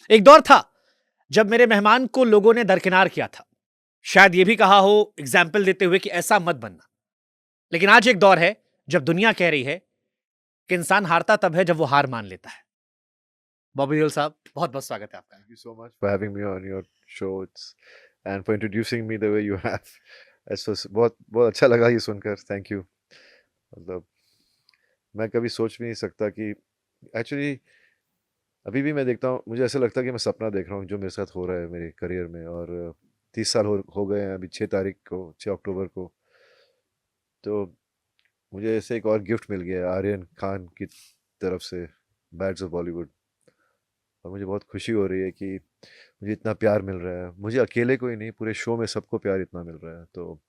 एक दौर था जब मेरे मेहमान को लोगों ने दरकिनार किया था, शायद यह भी कहा हो एग्जाम्पल देते हुए कि ऐसा मत बनना। लेकिन आज एक दौर है जब दुनिया कह रही है कि इंसान हारता तब है जब वो हार मान लेता है। बॉबी देओल साहब, बहुत बहुत स्वागत है आपका। Thank you so much for having me on your show. And for introducing me the way you have. बहुत बहुत अच्छा लगा ये सुनकर. Thank you. मतलब मैं कभी सोच भी नहीं सकता कि एक्चुअली अभी भी मैं देखता हूँ, मुझे ऐसा लगता है कि मैं सपना देख रहा हूँ जो मेरे साथ हो रहा है मेरे करियर में. और 30 साल हो गए हैं अभी 6 तारीख को, 6 अक्टूबर को. तो मुझे ऐसे एक और गिफ्ट मिल गया है आर्यन खान की तरफ से, बैड्स ऑफ बॉलीवुड. और मुझे बहुत खुशी हो रही है कि मुझे इतना प्यार मिल रहा है. मुझे अकेले को ही नहीं, पूरे शो में सबको प्यार इतना मिल रहा है. तो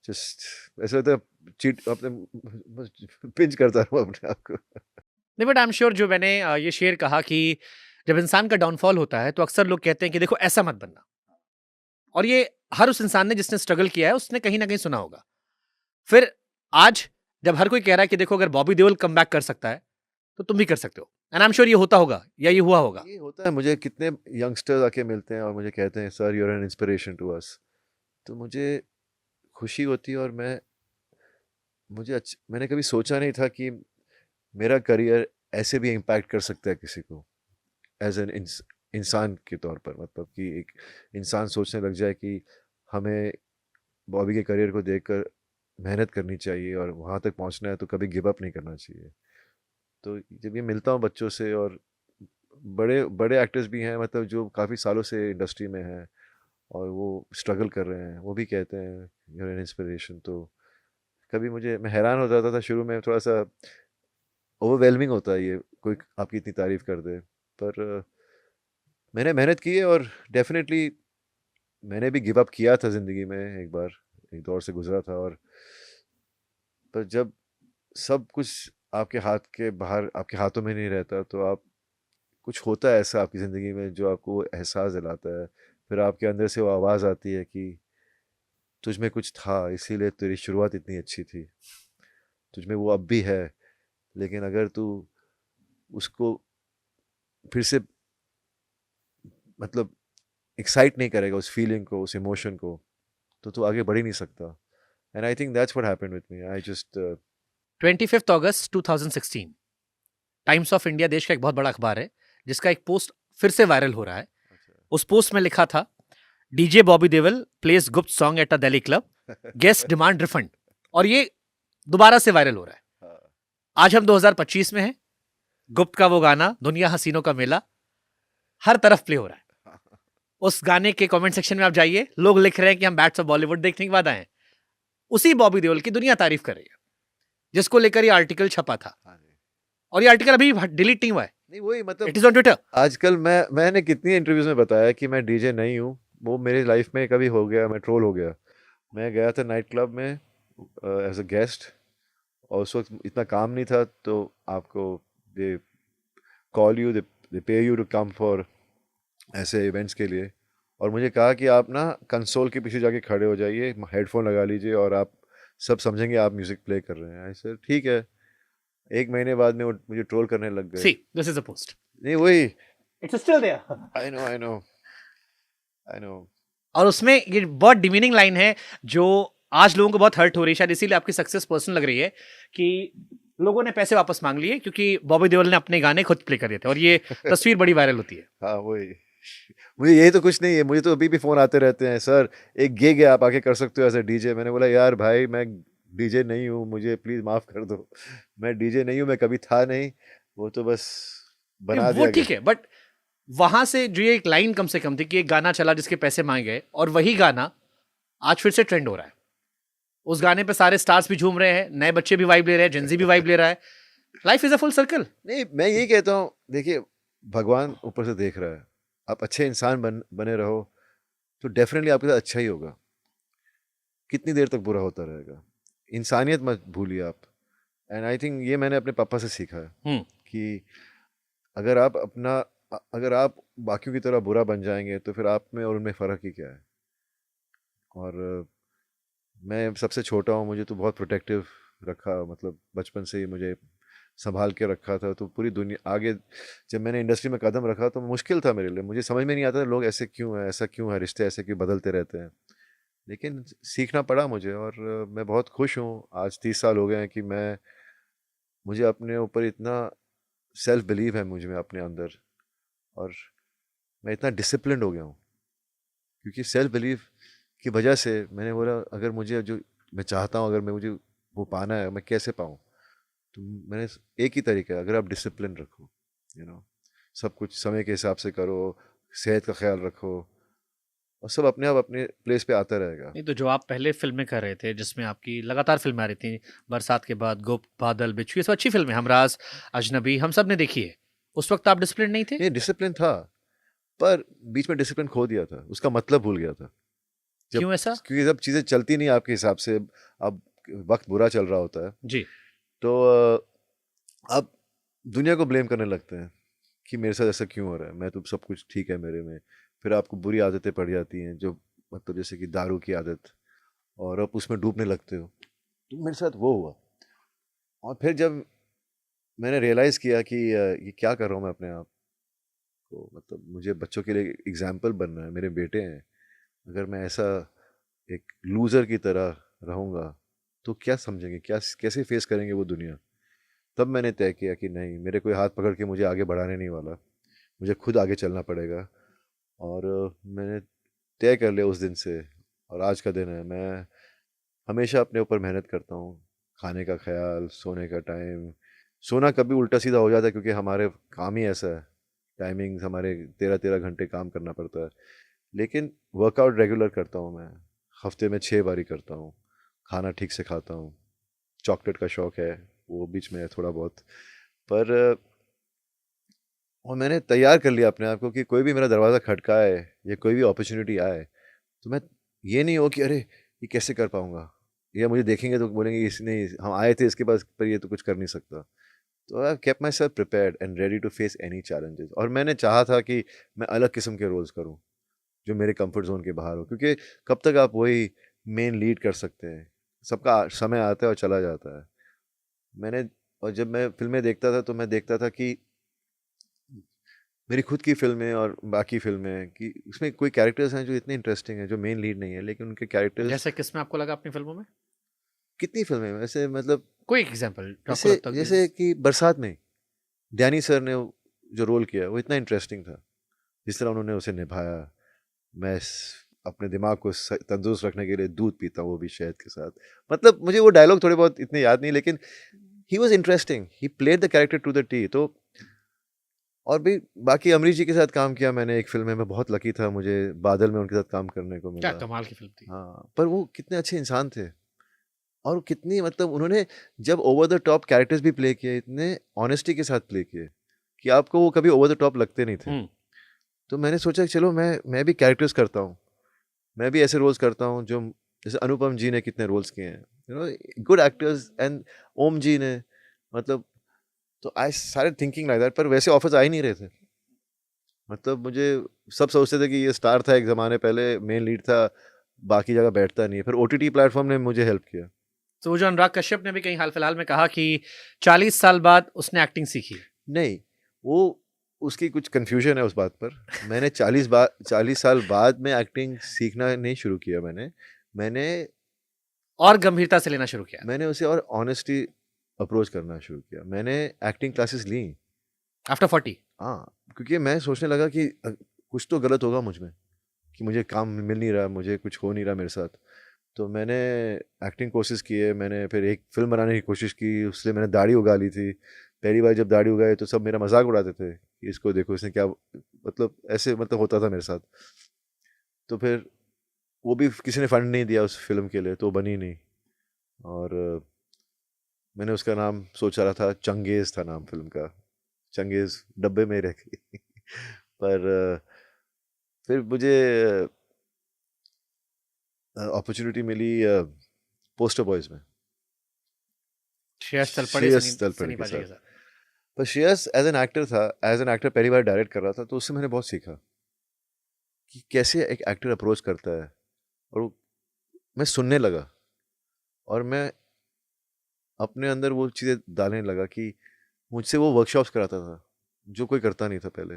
जस्ट ऐसा लगता है चीट अपने पिंच करता रहूं अपने आप को. नहीं, बट आई एम श्योर जो मैंने ये शेर कहा कि जब इंसान का डाउनफॉल होता है तो अक्सर लोग कहते हैं कि देखो ऐसा मत बनना, और ये हर उस इंसान ने जिसने स्ट्रगल किया है उसने कहीं ना कहीं सुना होगा। फिर आज जब हर कोई कह रहा है कि देखो अगर बॉबी देओल कम बैक कर सकता है तो तुम भी कर सकते हो, एंड आई एम श्योर ये होता होगा या ये हुआ होगा। ये होता है. मुझे कितने यंगस्टर्स आके मिलते हैं और मुझे कहते हैं sir you are an inspiration to us. तो मुझे खुशी होती है. और मैंने कभी सोचा नहीं था कि मेरा करियर ऐसे भी इम्पैक्ट कर सकता है किसी को, एज एन इंसान के तौर पर. मतलब कि एक इंसान सोचने लग जाए कि हमें बॉबी के करियर को देखकर मेहनत करनी चाहिए और वहाँ तक पहुँचना है तो कभी गिव अप नहीं करना चाहिए. तो जब ये मिलता हूँ बच्चों से, और बड़े बड़े एक्टर्स भी हैं मतलब जो काफ़ी सालों से इंडस्ट्री में हैं और वो स्ट्रगल कर रहे हैं, वो भी कहते हैं यूर एन इंस्पिरेशन. तो कभी मैं हैरान हो जाता था शुरू में, थोड़ा सा ओवरवेलमिंग होता है ये कोई आपकी इतनी तारीफ कर दे. पर मैंने मेहनत की है और डेफिनेटली मैंने भी गिव अप किया था ज़िंदगी में एक बार, एक दौर से गुजरा था. और पर जब सब कुछ आपके हाथ के बाहर, आपके हाथों में नहीं रहता, तो आप कुछ होता है ऐसा आपकी ज़िंदगी में जो आपको एहसास दिलाता है. फिर आपके अंदर से वो आवाज़ आती है कि तुझ में कुछ था इसीलिए तेरी शुरुआत इतनी अच्छी थी, तुझ में वो अब भी है. लेकिन अगर तू उसको फिर से मतलब एक्साइट नहीं करेगा उस फीलिंग को, उस इमोशन को, तो तू आगे बढ़ ही नहीं सकता. And I think that's what happened with me. I just 25 August 2016, times of India देश का एक बहुत बड़ा अखबार है जिसका एक पोस्ट फिर से वायरल हो रहा है। उस पोस्ट में लिखा था, डीजे बॉबी देओल प्लेस गुप्त song at a Delhi club, guest demand refund. और ये दोबारा से वायरल हो रहा है। आज हम 2025 में हैं, गुप्त का वो गाना दुनिया हसीनों का मेला हर तरफ प्ले हो रहा है। उस गाने के कमेंट सेक्शन में आप जाइए, लोग लिख रहे हैं कि हम बैट्स ऑफ बॉलीवुड देखने के बाद आए हैं। उसी बॉबी देओल की दुनिया तारीफ कर रही है, जिसको लेकर ये आर्टिकल छपा था। और ये आर्टिकल अभी डिलीट नहीं हुआ है, नहीं, वही मतलब इट इज ऑन ट्विटर। आजकल मैंने कितनी इंटरव्यूज में बताया कि मैं डीजे नहीं हूँ. वो मेरी लाइफ में कभी हो गया, मैं ट्रोल हो गया. मैं गया था नाइट क्लब में एज अ गेस्ट, और उस वक्त इतना काम नहीं था, तो आपको दे कॉल यू, दे पे यू टू कम फॉर ऐसे इवेंट्स के लिए. और मुझे कहा कि आप ना कंसोल के पीछे जाके खड़े हो जाइए, हेडफोन लगा लीजिए और आप सब समझेंगे आप म्यूज़िक प्ले कर रहे हैं. ऐसे ठीक है. एक महीने बाद में वो मुझे ट्रोल करने लग गए. See this is a post, नहीं, वही. It's still there. I know, I know, I know. और उसमें ये बहुत डिमीनिंग लाइन है जो आज लोगों को बहुत हर्ट हो रही है, शायद इसीलिए आपकी सक्सेस पर्सनल लग रही है, कि लोगों ने पैसे वापस मांग लिए क्योंकि बॉबी देओल ने अपने गाने खुद प्ले कर दिए थे, और ये तस्वीर बड़ी वायरल होती है। हाँ, वही. मुझे यही तो कुछ नहीं है. मुझे तो अभी भी फ़ोन आते रहते हैं, सर एक गिग है आप आके कर सकते हो एज ए डीजे. मैंने बोला यार भाई मैं डीजे नहीं हूँ, मुझे प्लीज़ माफ़ कर दो. मैं डीजे नहीं हूँ, मैं कभी था नहीं. वो तो बस बना वो दिया गया. ठीक है, बट वहां से जो ये एक लाइन कम से कम थी कि एक गाना चला जिसके पैसे मांगे गए, और वही गाना आज फिर से ट्रेंड हो रहा है। उस गाने पे सारे स्टार्स भी झूम रहे हैं, नए बच्चे भी वाइब ले रहे हैं, जेंजी भी वाइब ले रहा है। Life is a full circle. नहीं, मैं यही कहता हूँ, देखिए भगवान ऊपर से देख रहा है. आप अच्छे इंसान बने रहो तो डेफिनेटली आपके साथ अच्छा ही होगा. कितनी देर तक बुरा होता रहेगा. इंसानियत मत भूलिए आप. एंड आई थिंक ये मैंने अपने पापा से सीखा है कि अगर आप अगर आप बाकियों की तरह बुरा बन जाएंगे तो फिर आप में और उनमें फ़र्क ही क्या है. और मैं सबसे छोटा हूँ, मुझे तो बहुत प्रोटेक्टिव रखा, मतलब बचपन से ही मुझे संभाल के रखा था, तो पूरी दुनिया आगे जब मैंने इंडस्ट्री में कदम रखा तो मुश्किल था मेरे लिए, मुझे समझ में नहीं आता लोग ऐसे क्यों है, ऐसा क्यों है, रिश्ते ऐसे क्यों बदलते रहते हैं। लेकिन सीखना पड़ा मुझे, और मैं बहुत खुश हूँ। आज 30 साल हो गए हैं कि मुझे अपने ऊपर इतना सेल्फ बिलीव है मुझ में अपने अंदर, और मैं इतना डिसिप्लिन्ड हो गया हूँ क्योंकि सेल्फ बिलीव की वजह से मैंने बोला अगर मुझे जो मैं चाहता हूँ, अगर मैं मुझे वो पाना है, मैं कैसे पाऊँ। तो मैंने एक ही तरीका है, अगर आप डिसिप्लिन रखो, सब कुछ समय के हिसाब से करो, सेहत का ख्याल रखो, और सब अपने आप अपने प्लेस पे आता रहेगा। नहीं तो जो आप पहले फिल्में कर रहे थे जिसमें आपकी लगातार फिल्में आ रही थी, बरसात के बाद, गुप्त, बादल, बिच्छू, ये सब अच्छी फिल्में, हमराज, अजनबी, हम सब ने देखी है। उस वक्त आप डिसिप्लिन नहीं थे? ये डिसिप्लिन था, पर बीच में डिसिप्लिन खो दिया था, उसका मतलब भूल गया था। जब क्यों ऐसा? क्योंकि जब चीज़ें चलती नहीं आपके हिसाब से, अब वक्त बुरा चल रहा होता है, जी। तो अब दुनिया को ब्लेम करने लगते हैं कि मेरे साथ ऐसा क्यों हो रहा है, मैं तो सब कुछ ठीक है मेरे में। फिर आपको बुरी आदतें पड़ जाती हैं, जो मतलब जैसे कि दारू की आदत, और आप उसमें डूबने लगते हो। तो मेरे साथ वो हुआ, और फिर जब मैंने रियलाइज़ किया कि ये क्या कर रहा हूँ मैं अपने आप को, मतलब मुझे बच्चों के लिए एग्जाम्पल बनना है, मेरे बेटे हैं। अगर मैं ऐसा एक लूज़र की तरह रहूँगा तो क्या समझेंगे, क्या कैसे फेस करेंगे वो दुनिया। तब मैंने तय किया कि नहीं, मेरे कोई हाथ पकड़ के मुझे आगे बढ़ाने नहीं वाला, मुझे खुद आगे चलना पड़ेगा। और मैंने तय कर लिया उस दिन से, और आज का दिन है। मैं हमेशा अपने ऊपर मेहनत करता हूँ, खाने का ख्याल, सोने का टाइम। सोना कभी उल्टा सीधा हो जाता है क्योंकि हमारे काम ही ऐसा है, टाइमिंग्स हमारे 13-13 घंटे काम करना पड़ता है। लेकिन वर्कआउट रेगुलर करता हूँ मैं, हफ्ते में 6 बारी करता हूँ। खाना ठीक से खाता हूँ, चॉकलेट का शौक है, वो बीच में है थोड़ा बहुत। पर और मैंने तैयार कर लिया अपने आप को कि कोई भी मेरा दरवाज़ा खटकाए या कोई भी अपॉर्चुनिटी आए, तो मैं ये नहीं हो कि अरे ये कैसे कर पाऊँगा, या मुझे देखेंगे तो बोलेंगे इसने, हम आए थे इसके पास पर ये तो कुछ कर नहीं सकता। तो I kept myself prepared and ready to face any challenges. और मैंने चाहा था कि मैं अलग किस्म के रोल्स करूँ जो मेरे कंफर्ट जोन के बाहर हो, क्योंकि कब तक आप वही मेन लीड कर सकते हैं, सबका समय आता है और चला जाता है। मैंने और जब मैं फिल्में देखता था तो मैं देखता था कि मेरी खुद की फ़िल्में और बाकी फ़िल्में कि उसमें कोई कैरेक्टर्स हैं जो इतने इंटरेस्टिंग हैं, जो मेन लीड नहीं है, लेकिन उनके कैरेक्टर्स। जैसे किसमें आपको लगा अपनी फिल्मों में? कितनी फ़िल्में हैं वैसे, मतलब कोई एक एग्जांपल जो आपको जैसे लगता हो कि जैसे कि बरसात में डैनी सर ने जो रोल किया वो इतना इंटरेस्टिंग था, जिस तरह उन्होंने उसे निभाया। मैं अपने दिमाग को तंदुरुस्त रखने के लिए दूध पीता हूँ, वो भी शहद के साथ। मतलब मुझे वो डायलॉग थोड़े बहुत इतने याद नहीं, लेकिन he was interesting, he played the character to the T. तो और भी बाकी अमरीश जी के साथ काम किया मैंने एक फिल्म में, मैं बहुत लकी था, मुझे बादल में उनके साथ काम करने को क्या मिला। कमाल की फिल्म थी। हाँ, पर वो कितने अच्छे इंसान थे, और कितनी मतलब उन्होंने जब ओवर द टॉप कैरेक्टर्स भी प्ले किए, इतने ऑनेस्टी के साथ प्ले किए कि आपको वो कभी ओवर द टॉप लगते नहीं थे। हम्म। तो मैंने सोचा कि चलो मैं भी कैरेक्टर्स करता हूँ, मैं भी ऐसे रोल्स करता हूँ जो, जैसे अनुपम जी ने कितने रोल्स किए हैं, गुड एक्टर्स, एंड ओम जी ने, मतलब। तो I started thinking like that, पर वैसे ऑफर्स आ ही नहीं रहे थे। मतलब मुझे सब सोचते थे कि ये स्टार था एक ज़माने पहले, मेन लीड था, बाकी जगह बैठता नहीं है। फिर ओटीटी प्लेटफॉर्म ने मुझे हेल्प किया। तो वो जो अनुराग कश्यप ने भी कहीं हाल फिलहाल में कहा कि 40 साल बाद उसने एक्टिंग सीखी। नहीं, वो उसकी कुछ कन्फ्यूजन है उस बात पर। मैंने 40 साल बाद में एक्टिंग सीखना नहीं शुरू किया। मैंने और गंभीरता से लेना शुरू किया मैंने उसे और ऑनेस्टी अप्रोच करना शुरू किया। मैंने एक्टिंग क्लासेस ली। आफ्टर 40। हाँ, क्योंकि मैं सोचने लगा कि कुछ तो गलत होगा मुझ में, कि मुझे काम मिल नहीं रहा, मुझे कुछ हो नहीं रहा मेरे साथ। तो मैंने एक्टिंग कोर्सेज किए, मैंने फिर एक फ़िल्म बनाने की कोशिश की, उससे मैंने दाढ़ी उगा ली थी। पहली बार जब दाढ़ी उगाई तो सब मेरा मजाक उड़ाते थे कि इसको देखो, इसने क्या, मतलब ऐसे मतलब होता था मेरे साथ। तो फिर वो भी किसी ने फंड नहीं दिया उस फिल्म के लिए, तो बनी नहीं। और मैंने उसका नाम सोचा रहा था, चंगेज़ था नाम फिल्म का। चंगेज़ डब्बे में ही रह गई। पर फिर मुझे अपॉर्चुनिटी मिली पोस्टर बॉयज़ में, श्रेयस तलपड़े, श्रेयस तलपड़े सनी के पाजी साथ। के साथ। पर श्रेयस एज एन एक्टर था, एज एन एक्टर पहली बार डायरेक्ट कर रहा था, तो उससे मैंने बहुत सीखा कि कैसे एक एक्टर अप्रोच करता है। और मैं सुनने लगा, और मैं अपने अंदर वो चीज़ें डालने लगा कि मुझसे वो वर्कशॉप्स कराता था जो कोई करता नहीं था पहले।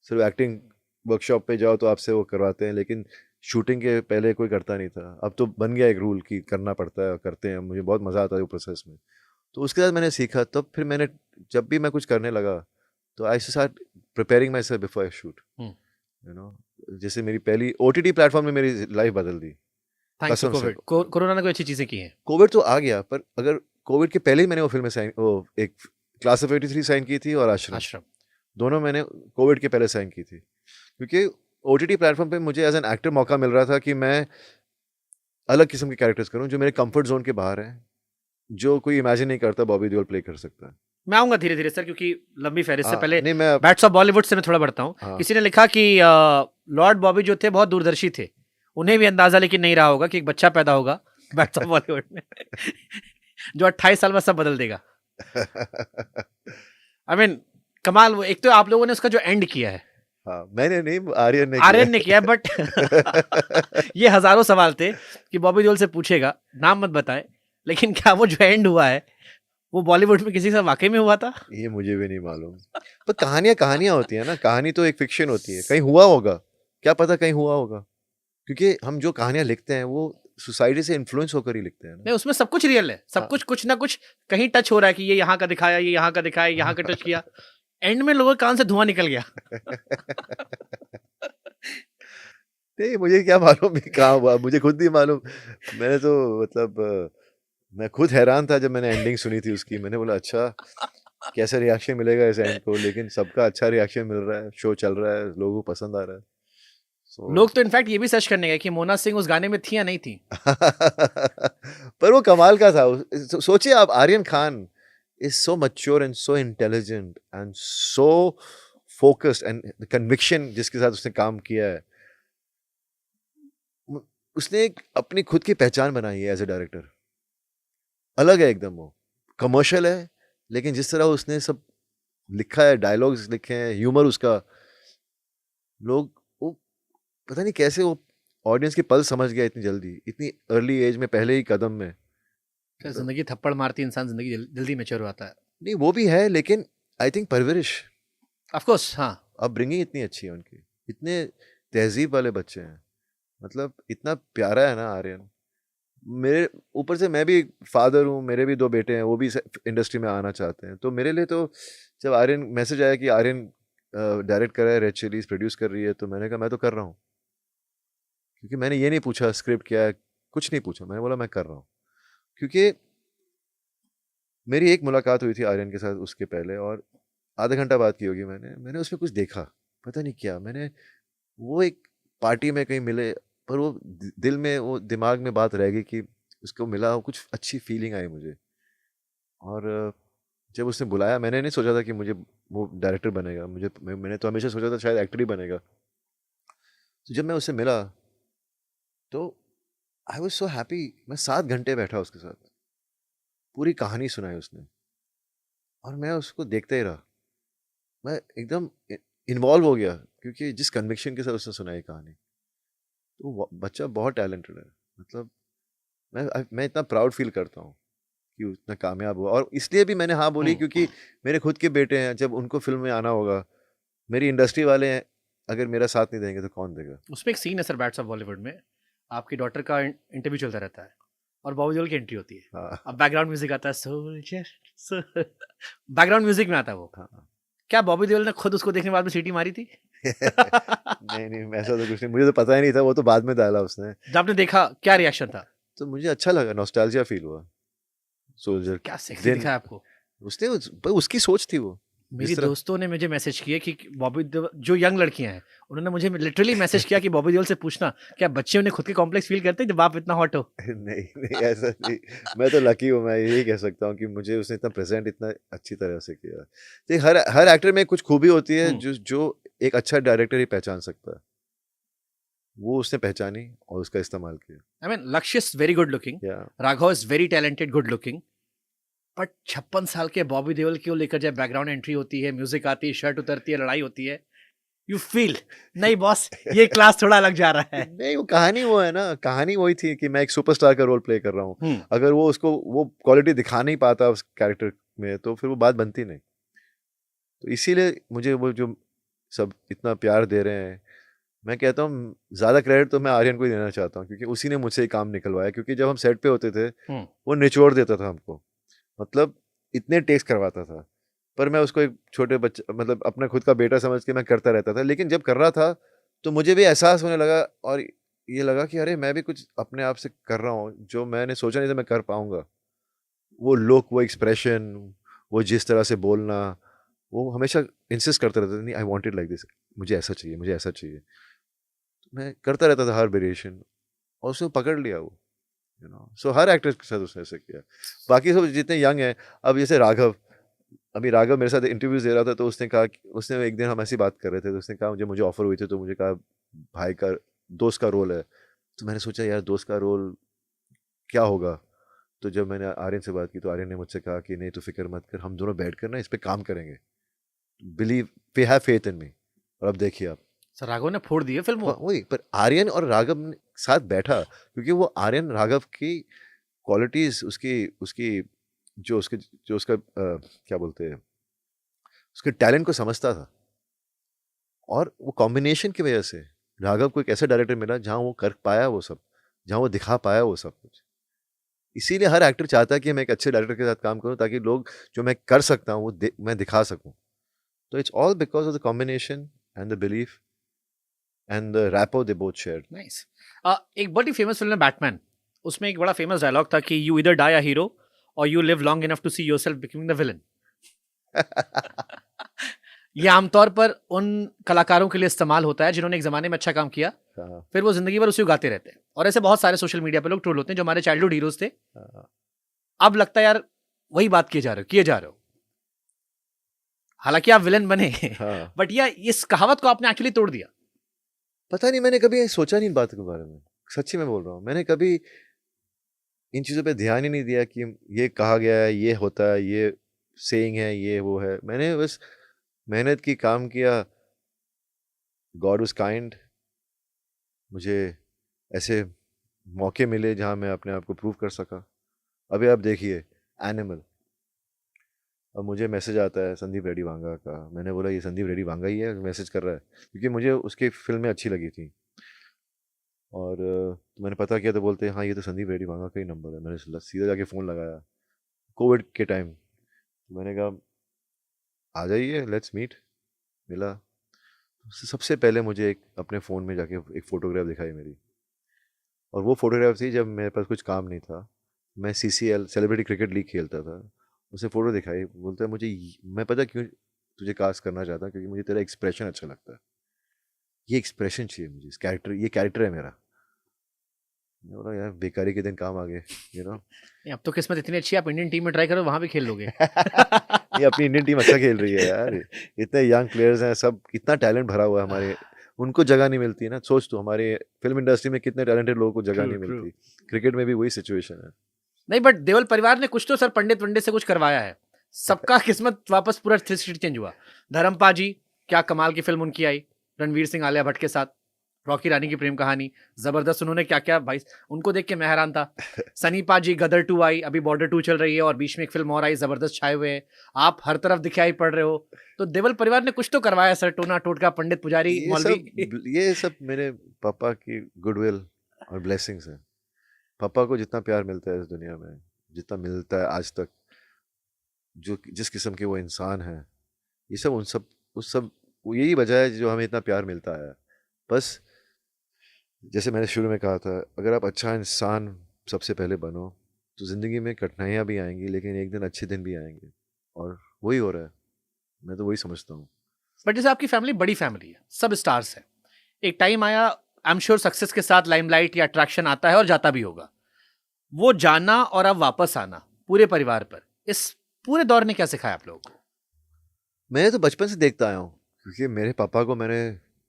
सिर्फ एक्टिंग वर्कशॉप पे जाओ तो आपसे वो करवाते हैं, लेकिन शूटिंग के पहले कोई करता नहीं था। अब तो बन गया एक रूल कि करना पड़ता है और करते हैं। मुझे बहुत मज़ा आता है वो प्रोसेस में। तो उसके बाद मैंने सीखा, तब फिर मैंने जब भी मैं कुछ करने लगा तो I start preparing my self before I shoot, you know. जैसे मेरी पहली OTT प्लेटफॉर्म ने मेरी लाइफ बदल दी। थैंक्स टू कसम से। कोविड, कोरोना ने कोई अच्छी चीजें की हैं। कोविड तो आ गया, पर अगर कोविड के पहले ही मैंने वो फिल्में साइन, वो एक क्लास ऑफ 83 साइन की थी और आश्रम, आश्रम। दोनों मैंने कोविड के पहले साइन की थी, क्योंकि OTT प्लेटफॉर्म पे मुझे एज एन एक्टर मौका मिल रहा था कि मैं अलग किस्म के कैरेक्टर्स करूं जो मेरे कंफर्ट जोन के बाहर हैं, जो कोई इमेजिन नहीं करता बॉबी देओल प्ले कर सकता है। मैं आऊंगा धीरे धीरे सर, क्योंकि लंबी फहरिस्त से हाँ, पहले नहीं मैं बैट्स ऑफ बॉलीवुड से मैं थोड़ा बढ़ता हूँ। हाँ। किसी ने लिखा कि लॉर्ड बॉबी जो थे बहुत दूरदर्शी थे, उन्हें भी अंदाजा लेकिन नहीं रहा होगा कि एक बच्चा पैदा होगा बैट्स ऑफ बॉलीवुड में जो 28 साल में सब बदल देगा। आई मीन कमाल। वो एक तो आप लोगों ने उसका जो एंड किया है, हाँ, मैंने नहीं, आर्यन ने किया, बट ये हजारों सवाल थे कि बॉबी देओल से पूछेगा, नाम मत बताए, लेकिन क्या वो जो एंड हुआ है वो बॉलीवुड में किसी के साथ वाकई में हुआ था? ये मुझे भी नहीं मालूम। पर कहानियां होती है ना, कहानी तो एक फिक्शन होती है, कहीं हुआ होगा, क्या पता कहीं हुआ होगा, क्योंकि हम जो कहानियां लिखते हैं वो सोसाइटी से इन्फ्लुएंस होकर ही लिखते हैं ना। नहीं, उसमें सब कुछ रियल है, सब हाँ। कुछ कुछ ना कुछ कहीं टच हो रहा है कि ये यहाँ का दिखाया, ये यहाँ का दिखाया, यहाँ का टच किया, एंड में लोगों के कान से धुआं निकल गया। नहीं, मुझे क्या मालूम ये कहाँ हुआ, मुझे खुद नहीं मालूम। मैंने तो मतलब मैं खुद हैरान था जब मैंने एंडिंग सुनी थी उसकी। मैंने बोला अच्छा कैसा रिएक्शन मिलेगा इस एंड को, लेकिन सबका अच्छा रिएक्शन मिल रहा है, शो चल रहा है, लोगों को पसंद आ रहा है। लोग तो इनफैक्ट ये भी सर्च करने गए कि मोना सिंह उस गाने में थी या नहीं थी। पर वो कमाल का था। सोचिए आप, Aryan Khan is so mature and so intelligent and so focused, and the conviction जिसके साथ उसने काम किया है, उसने एक अपनी खुद की पहचान बनाई है एज ए डायरेक्टर। अलग है एकदम, वो कमर्शियल है, लेकिन जिस तरह उसने सब लिखा है, डायलॉग्स लिखे हैं, ह्यूमर उसका, लोग वो पता नहीं कैसे वो ऑडियंस की पल्स समझ गया इतनी जल्दी, इतनी अर्ली एज में, पहले ही कदम में। जिंदगी थप्पड़ मारती, इंसान जिंदगी जल्दी मैच्योर होता है। नहीं वो भी है, लेकिन आई थिंक परवरिश, ऑफ कोर्स, हाँ, अपब्रिंगिंग इतनी अच्छी है उनकी, इतने तहजीब वाले बच्चे हैं, मतलब इतना प्यारा है ना आर्यन। मेरे ऊपर से मैं भी फादर हूँ, मेरे भी 2 बेटे हैं, वो भी इंडस्ट्री में आना चाहते हैं। तो मेरे लिए तो जब आर्यन मैसेज आया कि आर्यन डायरेक्ट कर रहा है, रेड चिलीज प्रोड्यूस कर रही है, तो मैंने कहा मैं तो कर रहा हूँ, क्योंकि मैंने ये नहीं पूछा स्क्रिप्ट क्या है, कुछ नहीं पूछा, मैंने बोला मैं कर रहा हूँ। क्योंकि मेरी एक मुलाकात हुई थी आर्यन के साथ उसके पहले, और आधा घंटा बात की होगी मैंने उसमें कुछ देखा, पता नहीं क्या, मैंने वो एक पार्टी में कहीं मिले, पर वो दिल में, वो दिमाग में बात रह गई कि उसको मिला, कुछ अच्छी फीलिंग आई मुझे। और जब उसने बुलाया, मैंने नहीं सोचा था कि मुझे वो डायरेक्टर बनेगा, मैंने तो हमेशा सोचा था शायद एक्टर ही बनेगा। तो जब मैं उससे मिला तो आई वॉज सो हैप्पी। मैं 7 घंटे बैठा उसके साथ, पूरी कहानी सुनाई उसने, और मैं उसको देखते ही रहा, मैं एकदम इन्वॉल्व हो गया, क्योंकि जिस कन्विक्शन के साथ उसने सुनाई कहानी, तो वो बच्चा बहुत टैलेंटेड है। मतलब मैं इतना प्राउड फील करता हूँ कि उतना कामयाब हुआ, और इसलिए भी मैंने हाँ बोली क्योंकि मेरे खुद के बेटे हैं, जब उनको फिल्म में आना होगा, मेरी इंडस्ट्री वाले हैं, अगर मेरा साथ नहीं देंगे तो कौन देगा। उसमें एक सीन है सर बैट्स ऑफ बॉलीवुड में, आपकी डॉटर का इंटरव्यू चलता रहता है और बॉबी देओल की एंट्री होती है। हाँ, अब बैकग्राउंड म्यूजिक आता है, सोल्जर, बैकग्राउंड म्यूजिक में आता है वो। हाँ। क्या बॉबी देओल ने खुद उसको देखने के बाद में सीटी मारी थी? नहीं ऐसा तो कुछ नहीं, मुझे तो पता ही नहीं था, वो तो बाद में डाला उसने। जब आपने देखा क्या रिएक्शन था? तो मुझे अच्छा लगा, नॉस्टैल्जिया फील हुआ। सोल्जर क्या सेक्सी दिखा है आपको? उसने उसकी सोच थी वो। मेरी दोस्तों ने मुझे मैसेज किया कि बॉबी देओल, जो यंग लड़कियां हैं, उन्होंने मुझे लिटरली मैसेज किया कि बॉबी देओल से पूछना क्या बच्चे उन्हें खुद के कॉम्प्लेक्स फील करते हैं जब आप इतना हॉट हो? नहीं ऐसा नहीं, मैं तो लकी हूँ, मैं यही कह सकता हूँ कि मुझे उसने इतना प्रेजेंट इतना अच्छी तरह से किया। देख, हर एक्टर में कुछ खूबी होती है जो एक अच्छा डायरेक्टर ही पहचान सकता है, वो उसने पहचानी और उसका इस्तेमाल किया। आई मीन लक्ष्य is very good looking, Raghav is very talented, good looking, but 56 साल के बॉबी देओल क्यों लेकर जब बैकग्राउंड एंट्री होती है, म्यूजिक आती है, शर्ट उतरती है, लड़ाई होती है, यू फील नहीं बॉस ये क्लास थोड़ा अलग जा रहा है। नहीं, वो कहानी वो है ना, कहानी वही थी कि मैं एक सुपरस्टार का रोल प्ले कर रहा हूँ। अगर वो उसको वो क्वालिटी दिखा नहीं पाता उस कैरेक्टर में, तो फिर वो बात बनती नहीं। तो इसीलिए मुझे वो जो सब इतना प्यार दे रहे हैं, मैं कहता हूँ ज़्यादा क्रेडिट तो मैं आर्यन को ही देना चाहता हूँ, क्योंकि उसी ने मुझसे ही काम निकलवाया। क्योंकि जब हम सेट पे होते थे वो निचोड़ देता था हमको, मतलब इतने टेक्स करवाता था, पर मैं उसको एक छोटे बच्चे मतलब अपना खुद का बेटा समझ के मैं करता रहता था। लेकिन जब कर रहा था तो मुझे भी एहसास होने लगा, और ये लगा कि अरे मैं भी कुछ अपने आप से कर रहा हूँ जो मैंने सोचा नहीं था मैं कर पाऊंगा। वो लुक, वो एक्सप्रेशन, वो जिस तरह से बोलना, वो हमेशा इंसिस्ट करता रहता था, नहीं I want it like this, मुझे ऐसा चाहिए, मुझे ऐसा चाहिए। तो मैं करता रहता था हर वेरिएशन, और उसने पकड़ लिया वो, सो हर एक्टर के साथ उसने ऐसा किया। बाकी सब जितने यंग हैं, अब जैसे राघव, अभी राघव मेरे साथ इंटरव्यूज दे रहा था, तो उसने कहा उसने एक दिन हम ऐसी बात कर रहे थे, तो उसने कहा मुझे ऑफर हुई थी, तो मुझे कहा भाई का दोस्त का रोल है। तो मैंने सोचा यार दोस्त का रोल क्या होगा। तो जब मैंने आर्यन से बात की तो आर्यन ने मुझसे कहा कि नहीं, तो फिक्र मत कर, हम दोनों बैठ कर ना इस पे काम करेंगे, believe, we have faith in me. और अब देखिए आप, सर राघव ने फोड़ दिए फिल्म वो। वही, पर आर्यन और राघव ने साथ बैठा, क्योंकि वो आर्यन राघव की क्वालिटीज, उसकी उसकी जो उसका क्या बोलते हैं, उसके टैलेंट को समझता था। और वो कॉम्बिनेशन की वजह से राघव को एक ऐसा डायरेक्टर मिला जहां वो कर पाया वो सब, जहां वो दिखा पाया वो सब कुछ। इसीलिए हर एक्टर चाहता है कि मैं एक अच्छे डायरेक्टर के साथ काम करूं, ताकि लोग जो मैं कर सकता हूं वो मैं दिखा सकूं। तो it's all because of the combination and the belief and the rapport they both share. Nice. एक बड़ी फेमस फिल्म है बैटमैन, उसमें एक बड़ा फेमस डायलॉग था कि यू इधर डाई अ हीरो और you live long enough to see yourself becoming the villain. ये आमतौर पर उन कलाकारों के लिए इस्तेमाल होता है जिन्होंने एक जमाने में अच्छा काम किया, फिर वो जिंदगी भर उसी को गाते रहते हैं। और ऐसे बहुत सारे सोशल मीडिया पे लोग ट्रोल होते हैं जो हमारे चाइल्डहुड हीरोज थे, अब लगता है यार वही बात किए जा रहे हो। हालांकि आप विलन बने, बट या इस कहावत को आपने एक्चुअली तोड़ दिया। पता नहीं, मैंने कभी सोचा नहीं इन बातों के बारे में, सच्ची में बोल रहा हूँ। मैंने कभी इन चीज़ों पे ध्यान ही नहीं दिया कि ये कहा गया है, ये होता है, ये सेइंग है, ये वो है। मैंने बस मेहनत की, काम किया, गॉड वाज काइंड, मुझे ऐसे मौके मिले जहाँ मैं अपने आप को प्रूव कर सका। अभी आप देखिए एनिमल, अब मुझे मैसेज आता है संदीप रेड्डी वांगा का। मैंने बोला ये संदीप रेड्डी वांगा ही है मैसेज कर रहा है, क्योंकि मुझे उसकी फिल्में अच्छी लगी थी। और तो मैंने पता किया तो बोलते हैं हाँ ये तो संदीप रेड्डी वांगा का ही नंबर है। मैंने सीधा जाके फ़ोन लगाया कोविड के टाइम, तो मैंने कहा आ जाइए, लेट्स मीट। मिला, सबसे पहले मुझे एक अपने फ़ोन में जाके एक फ़ोटोग्राफ दिखाई मेरी, और वो फोटोग्राफ थी जब मेरे पास कुछ काम नहीं था, मैं CCL सेलिब्रिटी क्रिकेट लीग खेलता था। उसे फ़ोटो दिखाई, बोलता है मुझे मैं पता क्यों तुझे कास्ट करना चाहता हूँ, क्योंकि मुझे तेरा एक्सप्रेशन अच्छा लगता है, ये एक्सप्रेशन चाहिए मुझे, इस कैरेक्टर, ये कैरेक्टर है मेरा। मैं बोला यार बेकारी के दिन काम आ गए, अब तो किस्मत इतनी अच्छी है, आप इंडियन टीम में ट्राई करो, वहां भी खेल लोगे। ये अपनी इंडियन टीम अच्छा खेल रही है यार, इतने यंग प्लेयर्स हैं, सब इतना टैलेंट भरा हुआ है हमारे, उनको जगह नहीं मिलती है ना। सोच तो हमारे फिल्म इंडस्ट्री में कितने टैलेंटेड लोगों को जगह नहीं मिलती, क्रिकेट में भी वही सिचुएशन है। नहीं, बट देवल परिवार ने कुछ तो सर पंडित वंडित से कुछ करवाया है, सबका किस्मत वापस पूरा 360 चेंज हुआ। धर्मपा जी, क्या कमाल की फिल्म उनकी आई, रणवीर सिंह आलिया भट्ट के साथ, रॉकी रानी की प्रेम कहानी, जबरदस्त। उन्होंने क्या क्या भाई, उनको देख के मैं हैरान था। सनी पा जी, गदर 2 आई, अभी बॉर्डर 2 चल रही है, और बीच में एक फिल्म और आई, जबरदस्त छाए हुए हैं, आप हर तरफ दिखाई पड़ रहे हो। तो देवल परिवार ने कुछ तो करवाया सर, टोना टोटका, पंडित पुजारी, मौलवी। ये सब मेरे पापा की गुडविल और ब्लेसिंग्स हैं। पापा को जितना प्यार मिलता है इस दुनिया में, जितना मिलता है आज तक, जो जिस किस्म के वो इंसान हैं, ये सब उस सब यही वजह है जो हमें इतना प्यार मिलता है। बस जैसे मैंने शुरू में कहा था, अगर आप अच्छा इंसान सबसे पहले बनो तो ज़िंदगी में कठिनाइयाँ भी आएंगी, लेकिन एक दिन अच्छे दिन भी आएंगे, और वही हो रहा है। मैं तो वही समझता हूँ। बट जैसे आपकी फैमिली बड़ी फैमिली है, सब स्टार्स है, एक टाइम आया, आई एम श्योर सक्सेस के साथ लाइमलाइट या अट्रैक्शन आता है और जाता भी होगा, वो जाना और अब वापस आना पूरे परिवार पर, इस पूरे दौर ने क्या सिखाया आप लोगों को? मैं तो बचपन से देखता आया हूँ, क्योंकि मेरे पापा को मैंने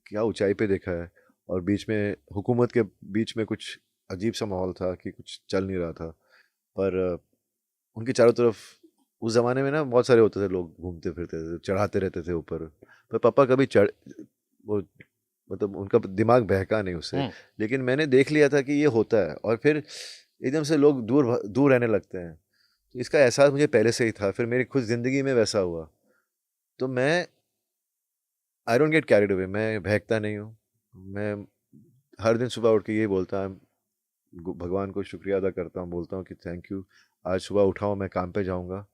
क्या ऊंचाई पे देखा है, और बीच में हुकूमत के बीच में कुछ अजीब सा माहौल था कि कुछ चल नहीं रहा था, पर उनके चारों तरफ उस ज़माने में ना बहुत सारे होते थे, लोग घूमते फिरते थे, चढ़ाते रहते थे ऊपर, पर पापा कभी चढ़ वो मतलब उनका दिमाग बहका नहीं उससे। लेकिन मैंने देख लिया था कि ये होता है, और फिर एकदम से लोग दूर दूर रहने लगते हैं, तो इसका एहसास मुझे पहले से ही था। फिर मेरी खुद ज़िंदगी में वैसा हुआ, तो मैं I don't get carried away, मैं बहकता नहीं हूँ। मैं हर दिन सुबह उठ के यही बोलता हूँ, भगवान को शुक्रिया अदा करता हूँ, बोलता हूँ कि थैंक यू, आज सुबह उठा हूँ, मैं काम पे जाऊँगा।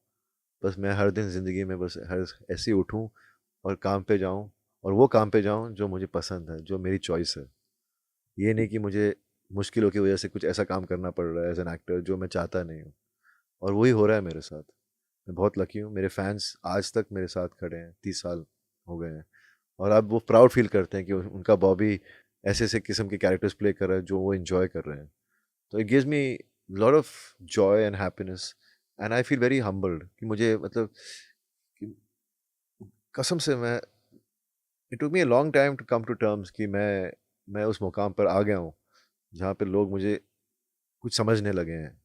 बस मैं हर दिन ज़िंदगी में बस हर ऐसे ही उठूँ और काम पे जाऊँ, और वो काम पे जाऊँ जो मुझे पसंद है, जो मेरी चॉइस है। ये नहीं कि मुझे मुश्किलों की वजह से कुछ ऐसा काम करना पड़ रहा है एज एन एक्टर जो मैं चाहता नहीं हूँ, और वही हो रहा है मेरे साथ। मैं बहुत लकी हूँ, मेरे फैंस आज तक मेरे साथ खड़े हैं, 30 साल हो गए हैं, और अब वो प्राउड फील करते हैं कि उनका बॉबी ऐसे ऐसे किस्म के कैरेक्टर्स प्ले कर रहा है जो वो इन्जॉय कर रहे हैं। तो it gives me lot of joy and happiness, and I feel very humbled कि मुझे मतलब कि कसम से मैं, it took me a long time to come to terms कि मैं उस मुकाम पर आ गया हूँ जहाँ पे लोग मुझे कुछ समझने लगे हैं